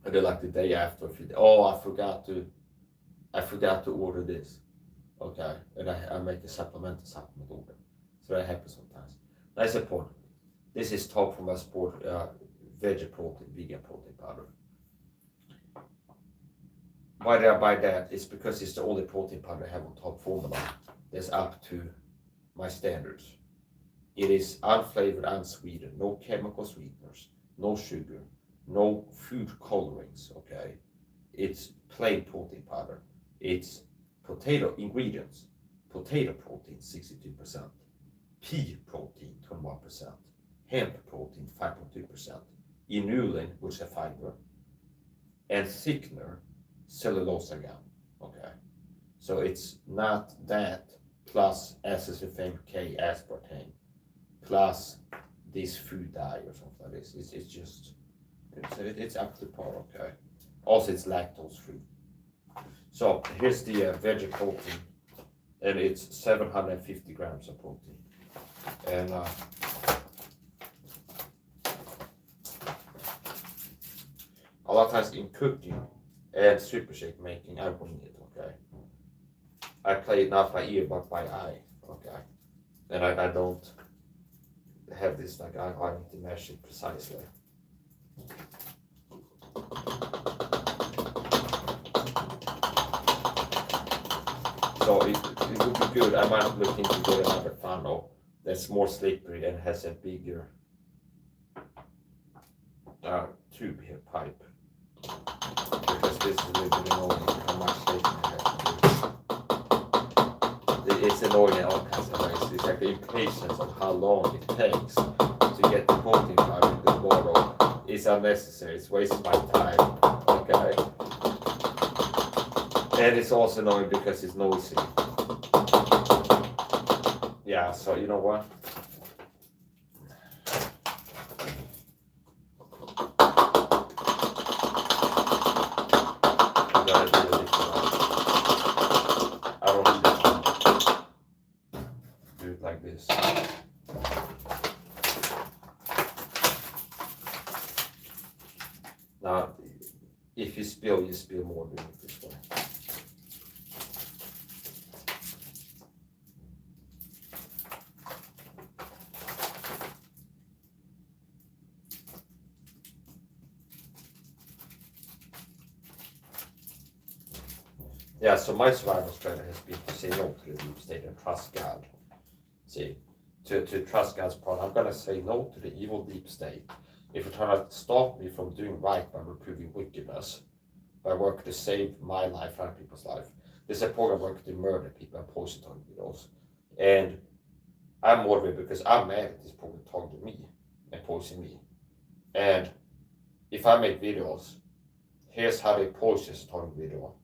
and then like the day after, I forgot to order this, okay, and I make a supplement order. So that happens sometimes. That's the point. This is Top Formula Sport vegan protein powder. Why did I buy that? It's because it's the only protein powder I have on Top Formula that's up to my standards. It is unflavored, unsweetened, no chemical sweeteners, no sugar, no food colorings, okay? It's plain protein powder. It's potato ingredients, potato protein, 62%, pea protein, 21%, hemp protein, 5.2%, inulin, which is a fiber, and thickener, cellulose gum, okay? So it's not that plus acesulfame K aspartame, plus this food dye or something like this. It's just, it's up to par, okay? Also, it's lactose free. So here's the veggie protein, and it's 750 grams of protein. And a lot of times in cooking and super shake making, I wing it, okay? I play it not by ear, but by eye, okay? And I don't have this like I need to measure it precisely. So it would be good. I might look into get another funnel that's more slippery and has a bigger tube here, pipe. Because this is a little bit annoying how much slippery I have to do. It's annoying in all kinds of ways. It's like the impatience of how long it takes to get the protein powder into the bottle is unnecessary. It's wasting my time. Okay. And it's also annoying because it's noisy. Yeah, so you know what? I'm gonna do it different. I don't need it. Do it like this. Now, if you spill more doing it this way. Yeah, so my survival strategy has been to say no to the deep state and trust God. See, to trust God's plan. I'm gonna say no to the evil deep state. If it trying to stop me from doing right by reproving wickedness, by working to save my life and other people's life. There's a program working to murder people and poison target videos. And I'm motivated because I'm mad at this program targeting me and poisoning me. And if I make videos, here's how they poison this target video.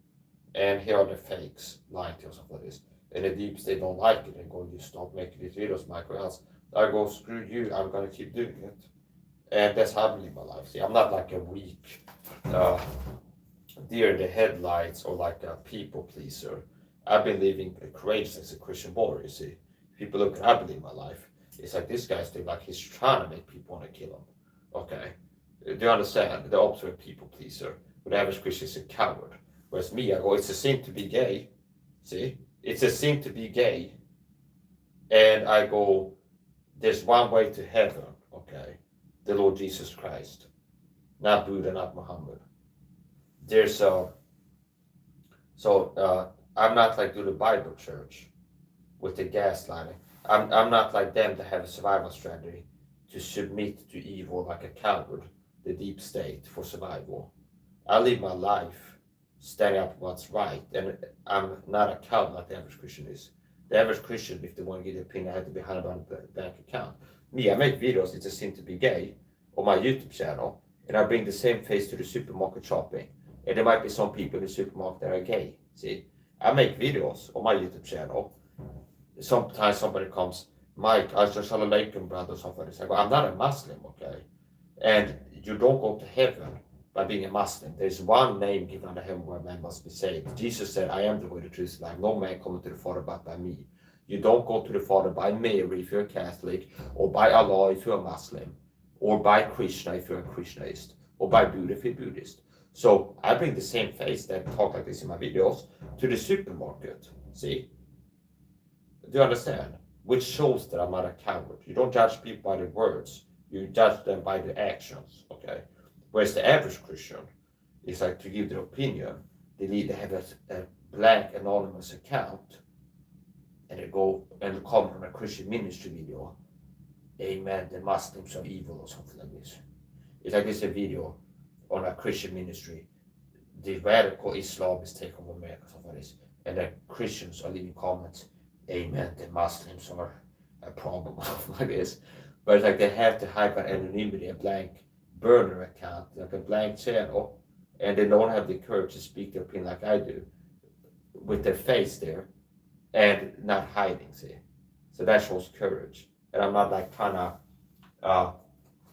And here are the fakes lying to us of this. And the deep state don't like it and go, you stop making these videos, Mike, or else I go, screw you, I'm gonna keep doing it. And that's how I live my life. See, I'm not like a weak deer in the headlights or like a people pleaser. I've been living courageous as a Christian boy, you see. People look at I believe my life. It's like this guy's doing like he's trying to make people want to kill him. Okay. Do you understand? The opposite of people pleaser. But the average Christian is a coward. Whereas me, I go, it's a sin to be gay. See? It's a sin to be gay. And I go, there's one way to heaven, okay? The Lord Jesus Christ. Not Buddha, not Muhammad. There's I'm not like do the Bible church with the gaslighting. I'm not like them that have a survival strategy to submit to evil like a coward, the deep state for survival. I live my life standing up for what's right, and I'm not a coward like the average Christian is. The average Christian, if they want to get their opinion, I have to be behind a bank account. Me, I make videos, it's a sin to be gay, on my YouTube channel, and I bring the same face to the supermarket shopping. And there might be some people in the supermarket that are gay. See, I make videos on my YouTube channel. Sometimes somebody comes, Mike, Assalamu alaikum, brother, something like this. I go, I'm not a Muslim, okay? And you don't go to heaven by being a Muslim. There's one name given under heaven where man must be saved. Jesus said, I am the way, the truth, life. No man coming to the Father but by me. You don't go to the Father by Mary if you're a Catholic, or by Allah if you're a Muslim, or by Krishna if you're a Krishnaist, or by Buddha if you're Buddhist. So I bring the same face that talk like this in my videos to the supermarket. See? Do you understand? Which shows that I'm not a coward. You don't judge people by the words. You judge them by the actions. Okay? Whereas the average Christian is like to give their opinion. They need to have a blank anonymous account, and they go and comment on a Christian ministry video. Amen, the Muslims are evil or something like this. It's like this a video on a Christian ministry. The radical Islam is taking over America, something like this. And the Christians are leaving comments. Amen, the Muslims are a problem, like this. But it's like they have to hide by anonymity, a blank burner account, like a blank channel, and they don't have the courage to speak their opinion like I do, with their face there, and not hiding, see. So that shows courage. And I'm not like trying to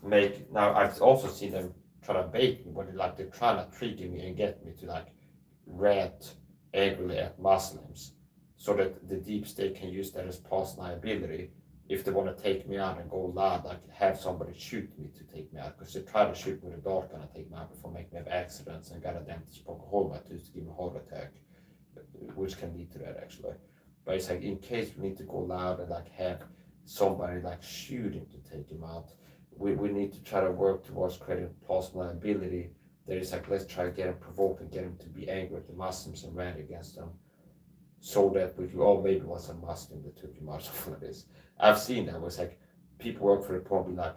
make, now I've also seen them trying to bait me, but like they're trying to trigger me and get me to like rant angrily at Muslims, so that the deep state can use that as past liability if they want to take me out and go loud, like have somebody shoot me to take me out, because they try to shoot me with a dart gun and take me out before making me have accidents, and got a dentist broke a hole in my tooth to give me a heart attack, which can lead to that actually. But it's like in case we need to go loud and like have somebody like shooting to take him out. We need to try to work towards creating plausible liability. There is like, let's try to get him provoked and get him to be angry at the Muslims and rant against them, so that we could, oh, maybe it was a Muslim that took him out, something like this. I've seen that. It was like people work for the point, be like,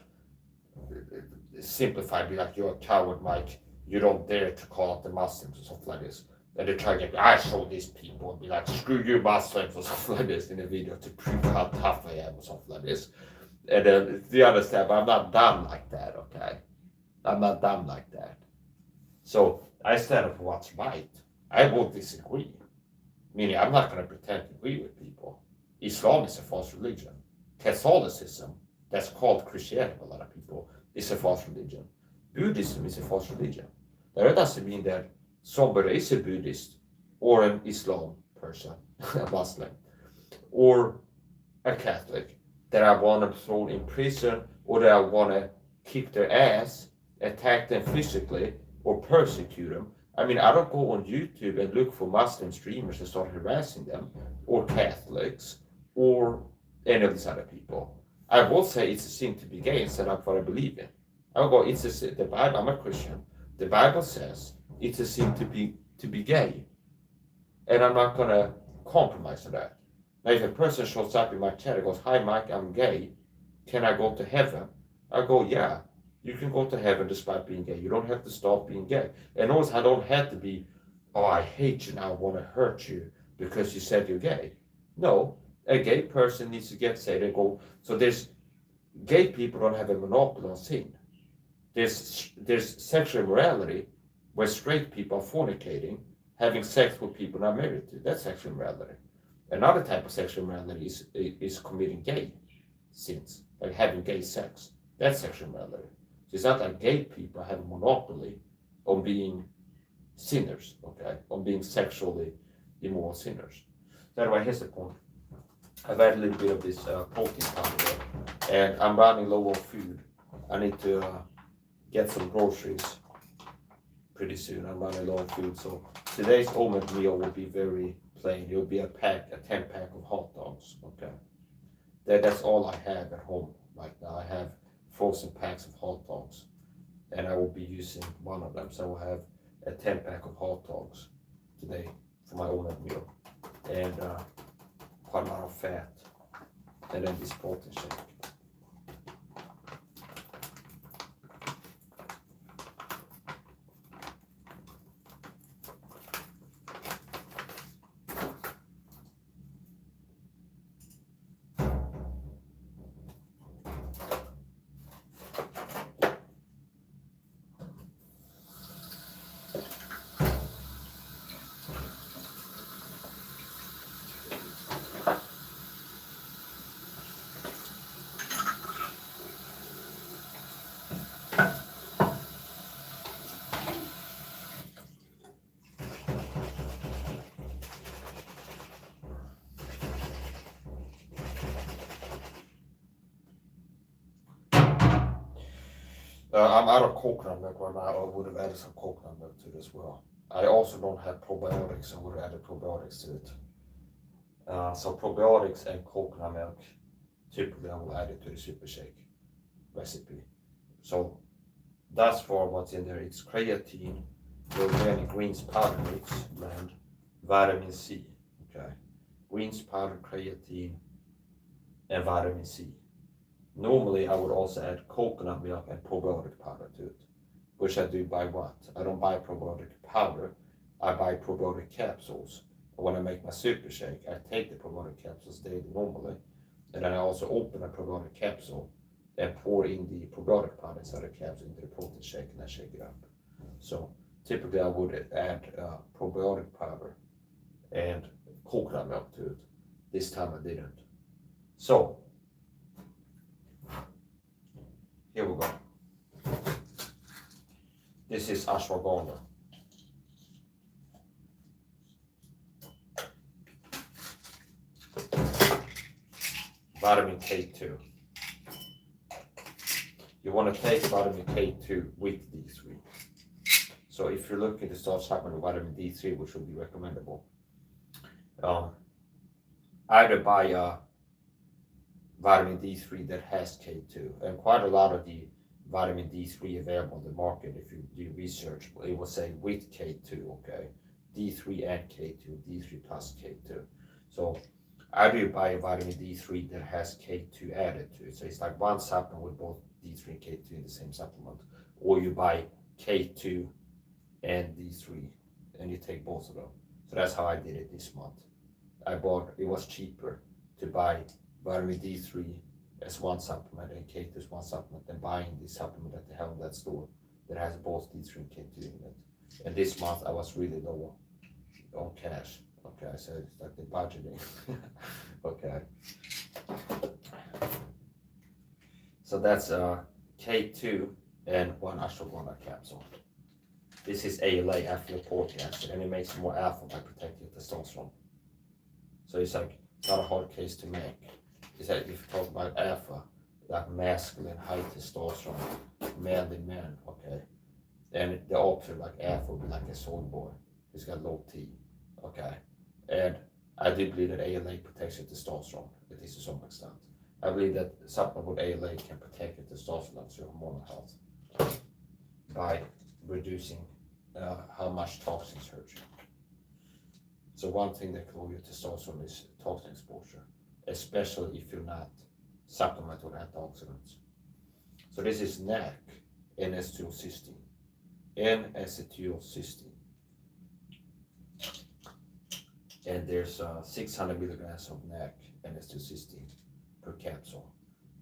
simplified, be like, you're a coward, Mike. You don't dare to call out the Muslims or something like this. And they try to get, I show these people and be like, screw you Muslims or something like this in a video to prove how tough I am or something like this. And then the other step, I'm not dumb like that, okay? I'm not dumb like that. So I stand up for what's right. I will disagree. Meaning I'm not going to pretend to agree with people. Islam is a false religion. Catholicism, that's called Christianity by a lot of people, is a false religion. Buddhism is a false religion. That doesn't mean that somebody is a Buddhist or an Islam person, a Muslim, or a Catholic, that I want to throw in prison, or that I want to kick their ass, attack them physically, or persecute them. I mean, I don't go on YouTube and look for Muslim streamers and start harassing them, or Catholics, or any of these other people. I will say it's a sin to be gay and stand up for what I believe in. I will go, it's a sin. The Bible, I'm a Christian. The Bible says it's a sin to be gay. And I'm not going to compromise on that. Now, if a person shows up in my chat and goes, hi, Mike, I'm gay. Can I go to heaven? I go, yeah. You can go to heaven despite being gay. You don't have to stop being gay. And also, I don't have to be, oh, I hate you now, I want to hurt you because you said you're gay. No, a gay person needs to get saved and go. So gay people don't have a monopoly on sin. There's sexual immorality where straight people are fornicating, having sex with people not married to. That's sexual immorality. Another type of sexual immorality is committing gay sins, like having gay sex. That's sexual immorality. It's not like gay people have a monopoly on being sinners, okay? On being sexually immoral sinners. So anyway, here's the point. I've had a little bit of this protein powder, and I'm running low on food. I need to get some groceries pretty soon. I'm running low on food. So today's OMAD meal will be very plain. It will be a 10-pack of hot dogs, okay? That's all I have at home right now. I have frozen packs of hot dogs, and I will be using one of them. So I will have a 10-pack of hot dogs today for my OMAD meal, and quite a lot of fat, and then this protein shake. I'm out of coconut milk right now. I would have added some coconut milk to it as well. I also don't have probiotics. I would have added probiotics to it. So probiotics and coconut milk, typically I will add it to the super shake recipe. So thus far what's in there, it's creatine, organic greens powder mix, and vitamin C. Okay, greens powder, creatine, and vitamin C. Normally, I would also add coconut milk and probiotic powder to it, which I do by what? I don't buy probiotic powder, I buy probiotic capsules. When I make my super shake, I take the probiotic capsules daily normally, and then I also open a probiotic capsule and pour in the probiotic powder inside the capsule into the protein shake, and I shake it up. So typically, I would add probiotic powder and coconut milk to it. This time I didn't. So here we go. This is ashwagandha. Vitamin K2. You want to take vitamin K2 with D3. So if you're looking to start supplementing vitamin D3, which would be recommendable, either buy vitamin D3 that has K2, and quite a lot of the vitamin D3 available on the market, if you do research, it will say with K2, okay? D3 and K2, D3 plus K2. So either you buy a vitamin D3 that has K2 added to it, so it's like one supplement with both D3 and K2 in the same supplement, or you buy K2 and D3 and you take both of them. So that's how I did it this month. It was cheaper to buy vitamin D3 as one supplement and K2 as one supplement than buying the supplement that they have in that store that has both D3 and K2 in it. And this month I was really low on cash. Okay, so it's like the budgeting. Okay. So that's K2 and one ashwagandha capsule. This is ALA, alpha-lipoic acid, and it makes more alpha by protecting testosterone. So it's like not a hard case to make. It's like if you talk about alpha, like masculine, high testosterone, manly men, okay? And the opposite, like alpha, would be like a soy boy. He's got low T, okay? And I do believe that ALA protects your testosterone, at least to some extent. I believe that supplement with ALA can protect your testosterone, so your hormonal health, by reducing how much toxins hurt you. So one thing that can lower your testosterone is toxin exposure, especially if you're not supplemented with antioxidants. So this is NAC, N-acetylcysteine, N-acetylcysteine. And there's 600 milligrams of NAC, N-acetylcysteine per capsule.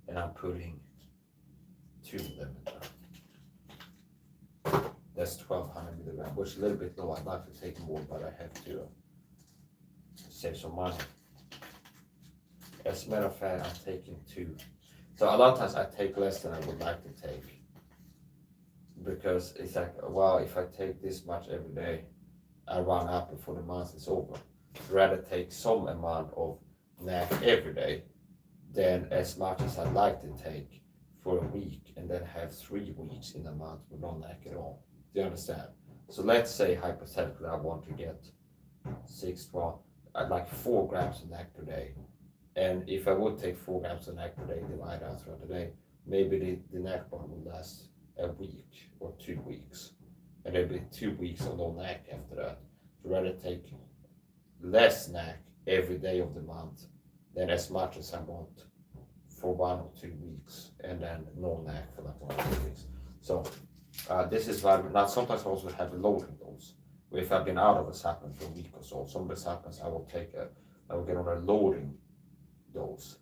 And I'm putting 2 of them in there. That's 1200 milligrams, which is a little bit low. I'd like to take more, but I have to save some money. As a matter of fact, I'm taking 2. So a lot of times I take less than I would like to take, because it's like, well, if I take this much every day, I run out before the month is over. I'd rather take some amount of NAC every day than as much as I'd like to take for a week and then have 3 weeks in a month with no NAC at all. Do you understand? So let's say hypothetically I want to get 4 grams of NAC per day. And if I would take 4 grams of NAC per day, divide out throughout the day, maybe the NAC bar will last a week or 2 weeks. And there'll be 2 weeks of no NAC after that. So rather take less NAC every day of the month than as much as I want for 1 or 2 weeks, and then no NAC for like 1 or 2 weeks. So this is why now sometimes I also have a loading dose. Where if I've been out of a supplement for a week or so, some of the supplements I will get on a loading dose.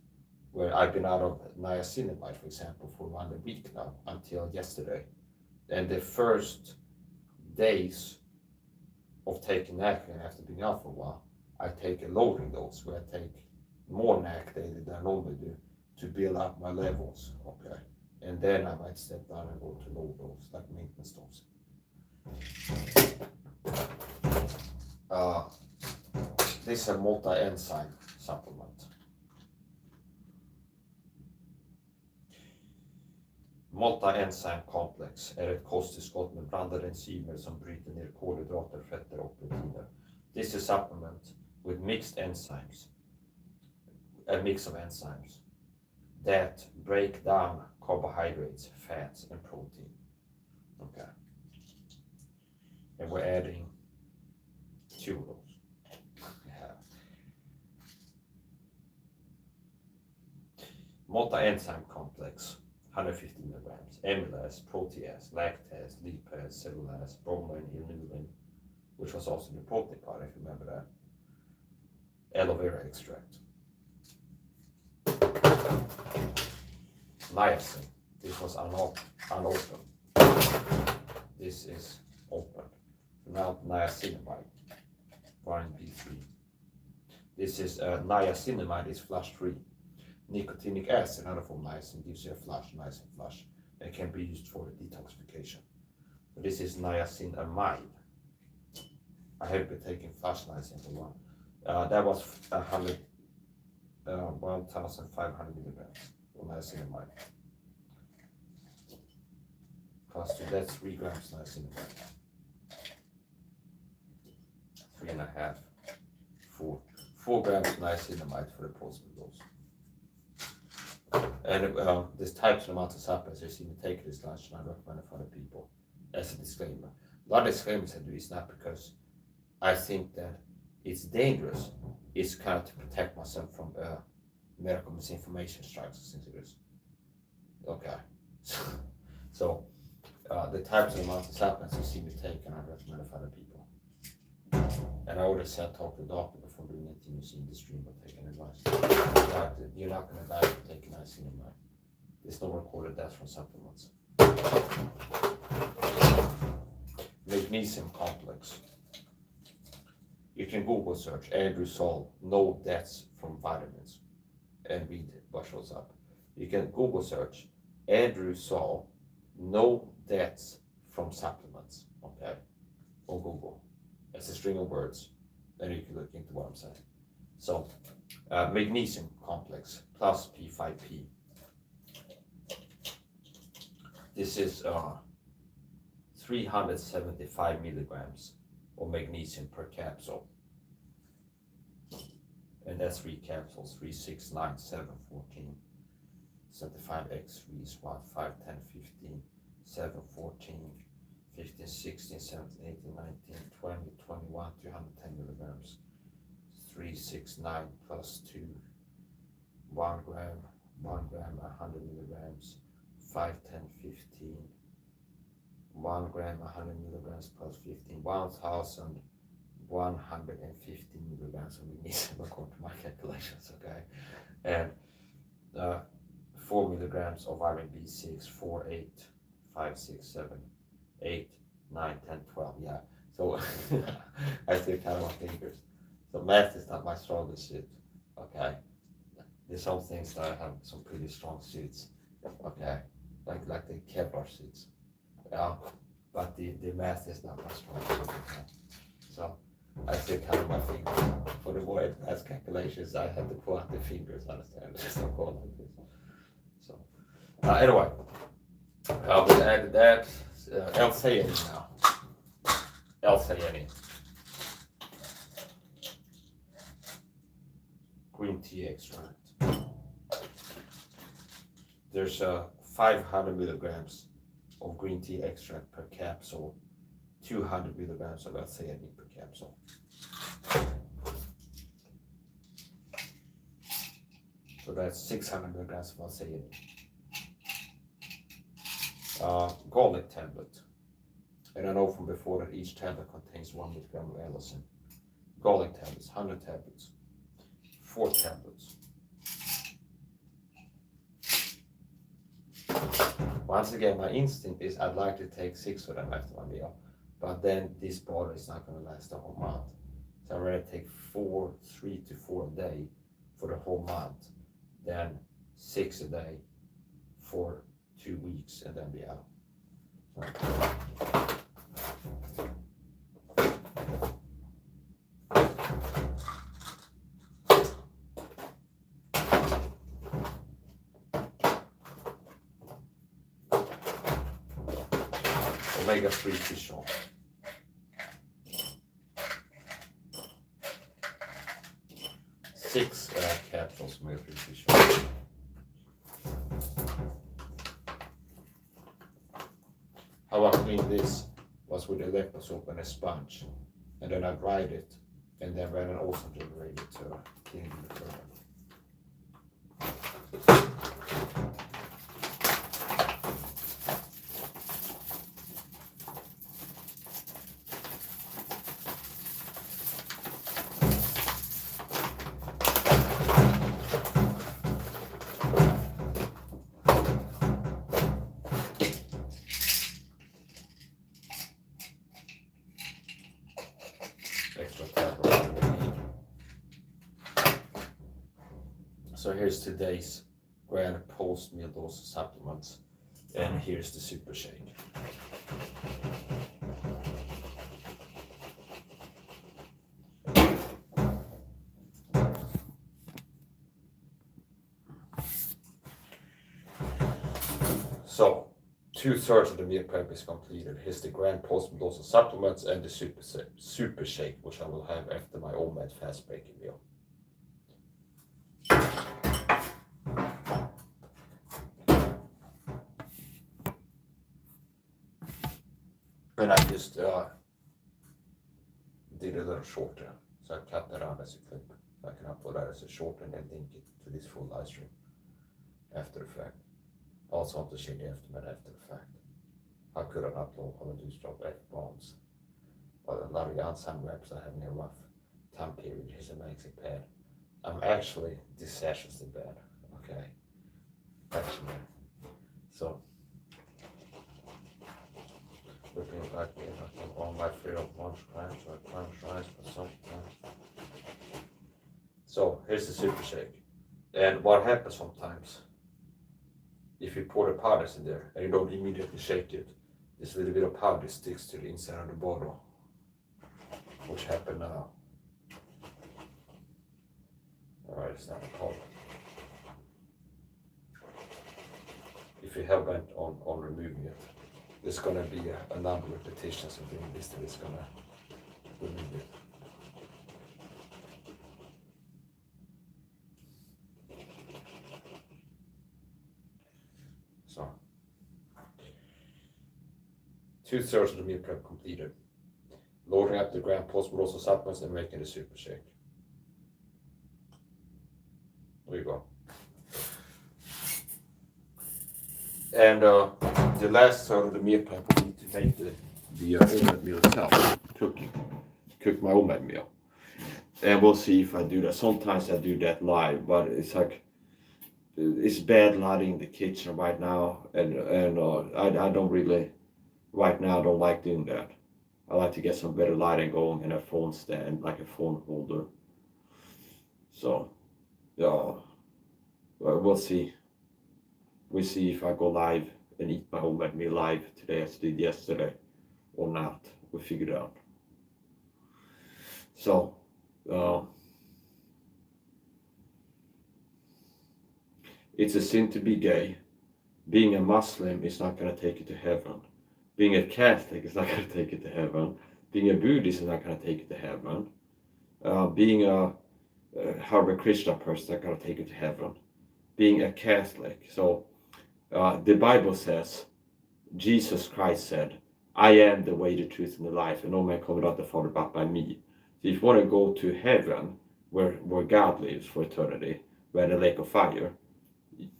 Where I've been out of niacinamide, for example, for around a week now until yesterday. And the first days of taking NAC after being out for a while, I take a loading dose where I take more NAC daily than I normally do to build up my levels, okay? And then I might step down and go to low dose, like maintenance dose. This is a multi-enzyme supplement. Multi-enzyme komplex är ett kosttillskott med blandade enzymer som bryter ner kolhydrater, fetter och proteiner. This is a supplement with mixed enzymes, a mix of enzymes that break down carbohydrates, fats, and protein. Okay. And we're adding 2 of those. Yeah. Multi-enzyme complex, 150 milligrams. Amylase, protease, lactase, lipase, cellulase, bromelain, inulin, which was also the protein part, if you remember that. Aloe vera extract. Niacin. This was unopened. This is open. Now niacinamide, vitamin B3. This is niacinamide is flush free. Nicotinic acid, another form of niacin, gives you a flush, niacin flush. It can be used for detoxification. So this is niacinamide. I have been taking flush niacin for one. That was 1,500 milligrams of niacinamide. Plus that's 3 grams niacinamide. 3.5, 4 grams niacinamide for the possible dose. And this types and amounts of supplements you see me take this lunch, and I recommend it for other people as a disclaimer. A lot of disclaimers I do is not because I think that it's dangerous. It's kind of to protect myself from medical misinformation strikes since it is. Okay. So the types and amounts of supplements you see me take, and I recommend it for other people. And I always said talk to the doctor before doing anything you see in the stream or taking advice. You're not going to die for taking niacinamide. There's no recorded deaths from supplements. Magnesium complex. You can Google search Andrew Saul, no deaths from vitamins, and read what shows up. You can Google search Andrew Saul, no deaths from supplements, okay, on Google. It's a string of words, then you can look into what I'm saying. So, magnesium complex plus P5P. This is 375 milligrams of magnesium per capsule. And that's 3 capsules, 3, 6, 9, 7, 14. 75x3 is what? 5, 10, 15, 7, 14, 15, 16, 17, 18, 19, 20, 21, 210 milligrams. 3, 6, 9 plus 2, 1 gram, 100 milligrams. 5, 10, 15, 1 gram, 100 milligrams plus 15, 1,115 milligrams of magnesium according to my calculations, okay? And 4 milligrams of vitamin B6, 4, 8, 5, 6, 7, 8, 9, 10, 12, yeah. So I still count my fingers. So math is not my strongest suit, okay? There's some things that I have some pretty strong suits, okay? Like the Kevlar suits, yeah. But the math is not my strongest suit, okay? So I still count my fingers. For the more advanced calculations, I had to pull out the fingers, understand? It's not going like this. So anyway, we added that. L-theanine now. L-theanine. Green tea extract. There's 500 milligrams of green tea extract per capsule, 200 milligrams of L-theanine per capsule. So that's 600 milligrams of L-theanine. Garlic tablet. And I know from before that each tablet contains 1 milligram of allicin. Garlic tablets, 100 tablets, 4 tablets. Once again, my instinct is I'd like to take 6 of them after my meal, but then this bottle is not going to last the whole month. So I'd rather take 3 to 4 a day for the whole month, then 6 a day for 2 weeks, and then be out. Omega-3 fish oil. Six capsules of omega-3 fish oil. How I cleaned this was with a electro soap and a sponge, and then I dried it, and then ran an ozone generator to clean the further. So here's today's grand post-meal dose of supplements, and here's the super shake. So 2/3 of the meal prep is completed. Here's the grand post-meal dose of supplements and the super shake, which I will have after my OMAD fast breaking meal. And I just did a little shorter. So I cut that out as a clip. I can upload that as a short and then link it to this full live stream after the fact. Also want to show the aftermath after the fact. I couldn't upload all of these drop F-bombs. But a lot of the unsung raps are having a rough time period. Here's a maxi pad. I'm actually disastrously bad. Okay. Actually. So looking like all my freedom punch crimes or crime tries, but sometimes. So here's the super shake. And what happens sometimes, if you pour the powders in there and you don't immediately shake it, this little bit of powder sticks to the inside of the bottle, which happened now. Alright, it's not a problem. If you hell bent on removing it, there's gonna be a number of repetitions of doing this that is gonna remove it. So, 2/3 of the meal prep completed. Loading up the gram post-morosal supplements and making the super shake. There you go. And the last third of the meal prep will be to make the OMAD meal itself, cook my OMAD meal. And we'll see if I do that. Sometimes I do that live, but it's like, it's bad lighting in the kitchen right now, and I don't really, right now I don't like doing that. I like to get some better lighting going and a phone stand, like a phone holder. So, we'll see. We'll see if I go live and eat my OMAD meal live today as I did yesterday or not. We'll figure it out. So, it's a sin to be gay. Being a Muslim is not going to take you to heaven. Being a Catholic is not going to take you to heaven. Being a Buddhist is not going to take you to heaven. Being a Hare Krishna person is not going to take you to heaven. Being a Catholic. So the Bible says, Jesus Christ said, I am the way, the truth, and the life, and no man cometh unto the Father but by me. So if you want to go to heaven, where God lives for eternity, where the lake of fire,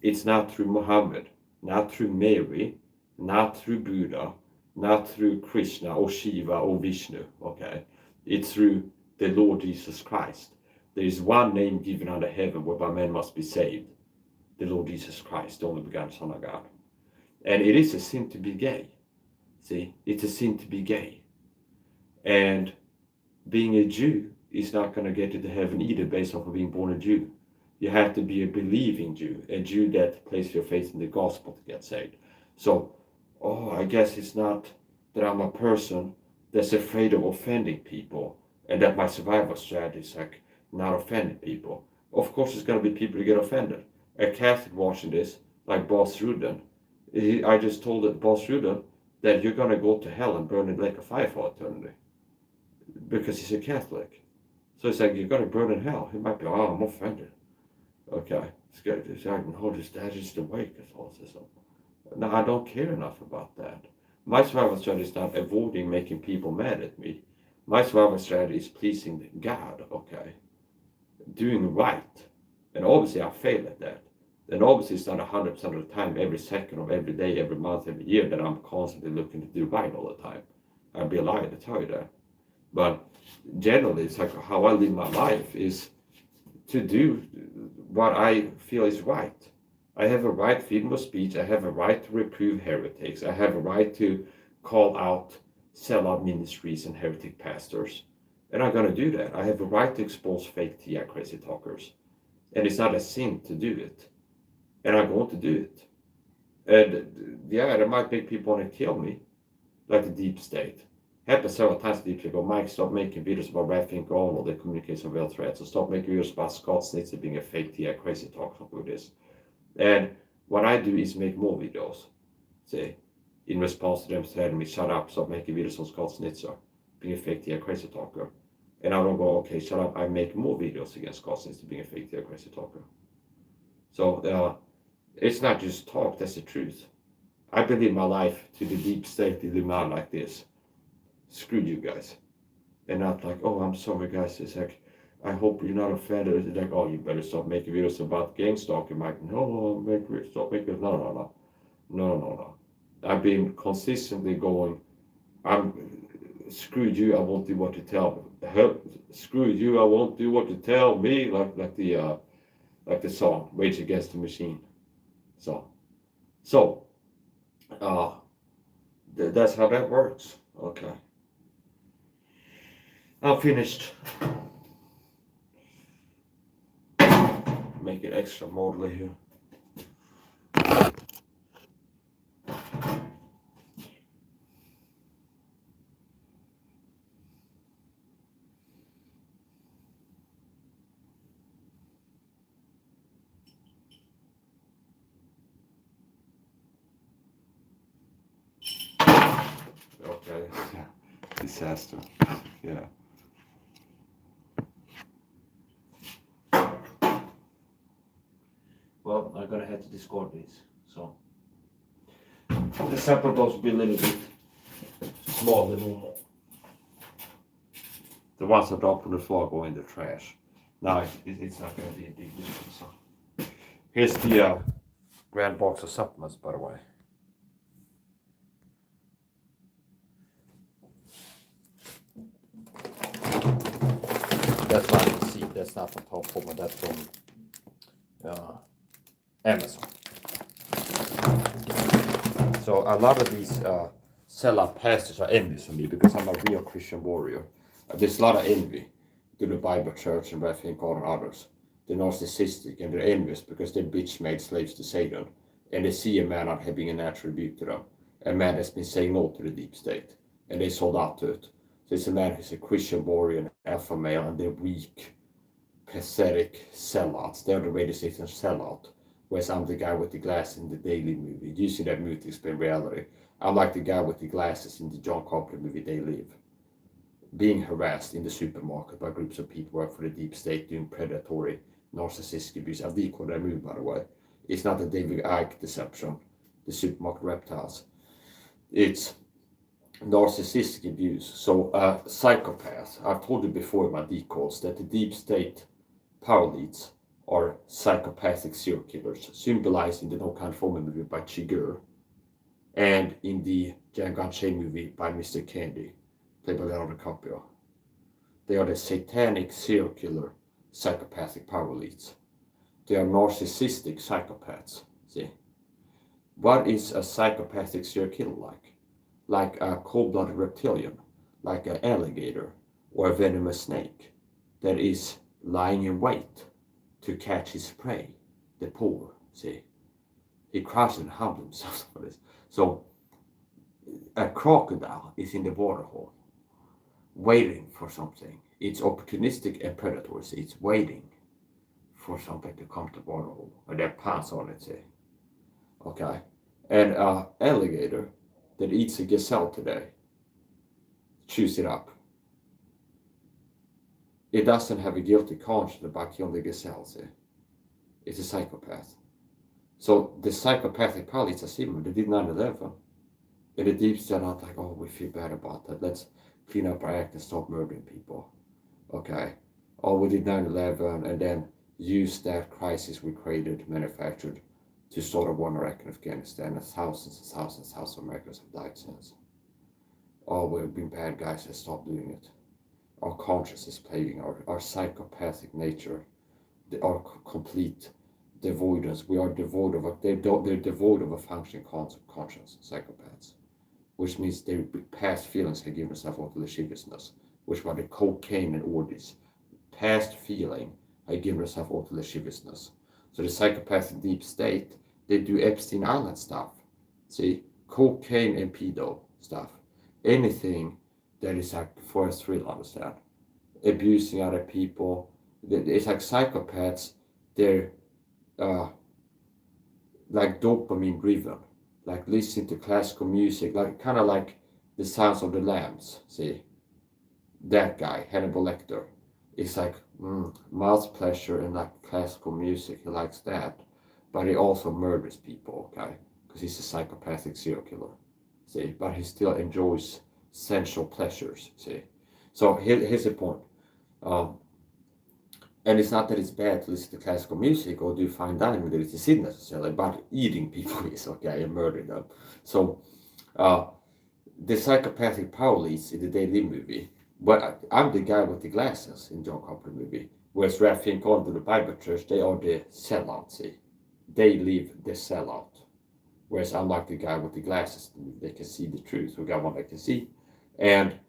it's not through Muhammad, not through Mary, not through Buddha, not through Krishna or Shiva or Vishnu, okay? It's through the Lord Jesus Christ. There is one name given under heaven whereby men must be saved. The Lord Jesus Christ, the only begotten Son of God. And it is a sin to be gay. See, it's a sin to be gay. And being a Jew is not going to get you to heaven either based off of being born a Jew. You have to be a believing Jew, a Jew that places your faith in the gospel to get saved. So, I guess it's not that I'm a person that's afraid of offending people and that my survival strategy is like not offending people. Of course, there's going to be people who get offended. A Catholic watching this, like Boss Rudin, I just told Boss Rudin that you're going to go to hell and burn in the lake of fire for eternity because he's a Catholic. So it's like, you're going to burn in hell. He might be, I'm offended. Okay, it's good. It's like, no, that's just the way Catholicism. No, I don't care enough about that. My survival strategy is not avoiding making people mad at me. My survival strategy is pleasing God, okay? Doing right. And obviously I fail at that. And obviously it's not 100% of the time, every second of every day, every month, every year that I'm constantly looking to do right all the time. I'd be a liar to tell you that. But generally, it's like how I live my life is to do what I feel is right. I have a right to freedom of speech. I have a right to reprove heretics. I have a right to call out sellout ministries and heretic pastors. And I'm going to do that. I have a right to expose fake TI crazy talkers. And it's not a sin to do it. And I'm going to do it. And yeah, there might be people want to kill me, like the deep state. Happened several times deep state go, Mike, stop making videos about Rafting Gone or the communication well threats. So stop making videos about Scott Snitzer being a fake TI crazy talker with this. And what I do is make more videos. See, in response to them telling me, shut up, stop making videos on Scott Snitzer being a fake TI crazy talker. And I don't go, okay, shut up, I make more videos against Scott Snitzer being a fake TI crazy talker. So it's not just talk, that's the truth. I believe my life to the deep state to live out like this. screw you guys. And not like, oh, I'm sorry guys, it's like, I hope you're not offended. It's like, oh, you better stop making videos about GameStop. You might, no, stop making, no. I've been consistently going, screw you, I won't do what you tell me. Screw you, I won't do what you tell me, like the song, Rage Against the Machine. So, uh, that's how that works. Okay. I'm finished. Make it extra modelly here. Okay. Disaster. Yeah. Well, I'm gonna have to discard these. So the sample dose will be a little bit smaller than normal. The ones that drop on the floor go in the trash. Now it's not gonna be a big deal. So here's the grand box of supplements, by the way. That's not the seed. That's not from Top Home. That's from Amazon. So a lot of these sellout pastors are envious of me because I'm a real Christian warrior. There's a lot of envy to the Bible Church and Brethren God and others. They're narcissistic and they're envious because they're bitch-made slaves to Satan. And they see a man not having a natural rebuke to them. A man that's been saying no to the deep state. And they sold out to it. So it's a man who's a Christian warrior, an alpha male, and they're weak, pathetic sellouts. They're the radio station sellout. Whereas I'm the guy with the glasses in the Daily movie. Using that movie to explain reality. I'm like the guy with the glasses in the John Carpenter movie They Live. Being harassed in the supermarket by groups of people who work for the deep state doing predatory, narcissistic abuse. I've decoded that movie, by the way. It's not a David Icke deception, the supermarket reptiles. It's narcissistic abuse. So psychopaths, I've told you before in my decodes that the deep state power leads are psychopathic serial killers, symbolized in the No Country for Old Men movie by Chigurh and in the Django Unchained movie by Mr. Candy, played by Leonardo DiCaprio. They are the satanic serial killer psychopathic power leads. They are narcissistic psychopaths. See? What is a psychopathic serial killer like? Like a cold-blooded reptilian, like an alligator or a venomous snake that is lying in wait to catch his prey, the poor, see? He crouches and humbles himself for this. So a crocodile is in the water hole, waiting for something. It's opportunistic and predatory, see? It's waiting for something to come to the water hole, or they pounce on it, see? Okay? And an alligator that eats a gazelle today, chews it up. It doesn't have a guilty conscience about killing the gazelle, see? It's a psychopath. So the psychopathic pilots are similar. They did 9/11. And the deep state not like, oh, we feel bad about that. Let's clean up our act and stop murdering people. Okay. Oh, we did 9/11 and then use that crisis we created, manufactured, to start a war in Iraq and Afghanistan. And thousands of Americans have died since. Oh, we've been bad guys, let's stop doing it. Our conscience is plaguing our psychopathic nature, our complete devoidance. We are devoid of they're devoid of a functioning conscience, psychopaths, which means their past feelings have given themselves over to lasciviousness, which were the cocaine and orgies. Past feeling have given themselves over to lasciviousness. So the psychopathic deep state, they do Epstein Island stuff. See, cocaine and pedo stuff. Anything that is like for a thrill, understand? Abusing other people. It's like psychopaths, they're like dopamine driven, like listening to classical music, like kind of like the Sounds of the Lambs. See, that guy, Hannibal Lecter, is like mouth pleasure and like classical music. He likes that, but he also murders people, okay? Because he's a psychopathic serial killer. See, but he still enjoys sensual pleasures, see. So here's the point. And it's not that it's bad to listen to classical music or do fine dining with it, it's not necessarily, but eating people is okay and murdering them. So the psychopathic power leads in the Daily movie, but I'm the guy with the glasses in John Carpenter movie, whereas Raph and Con to the Bible Church, they are the sellout, see. They live the sellout. Whereas I'm like the guy with the glasses, they can see the truth, we got one they can see. And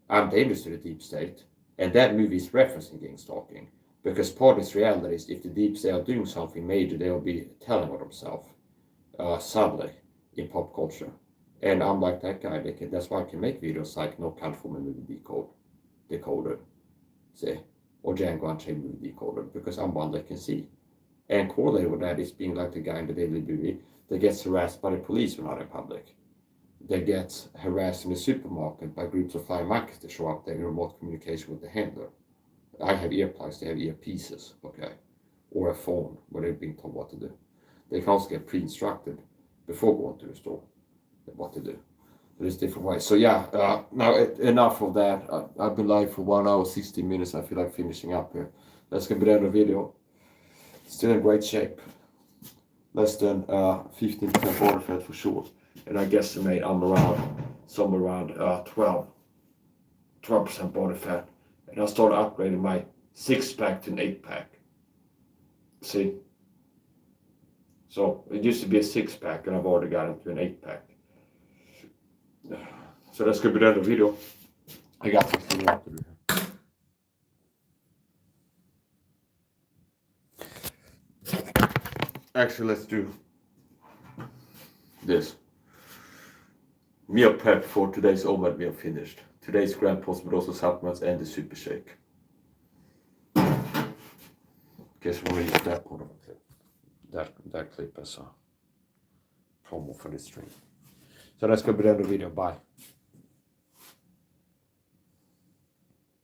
I'm dangerous to the deep state, and that movie is referencing gang stalking. Because part of its reality is if the deep state are doing something major, they will be telling on themselves subtly in pop culture. And I'm like that guy. That's why I can make videos like No California Movie Decoded, say, or Django Unchained Movie Decoded, because I'm one that can see. And correlated with that is being like the guy in the Daily Movie that gets harassed by the police when out in public. That gets harassed in the supermarket by groups of flying monkeys that show up there in remote communication with the handler. I have earplugs, they have earpieces, okay? Or a phone where they've been told what to do. They can also get pre-instructed before going to the store what to do. There's different ways. So yeah, now enough of that. I've been live for 1 hour, 16 minutes. I feel like finishing up here. That's going to be the end of the video. Still in great shape. Less than 15% body fat for sure. And I guesstimate I'm somewhere around 12% body fat. And I started upgrading my 6-pack to an 8-pack. See? So it used to be a 6-pack and I've already got it to an 8-pack. So that's gonna be the end of the video. I got something else to do here. Actually, let's do this. Meal prep for today's OMAD meal finished. Today's grand post but also supplements and the super shake. Guess we'll use that part of it. That clip as a promo for this stream. So that's gonna be the end of the video. Bye.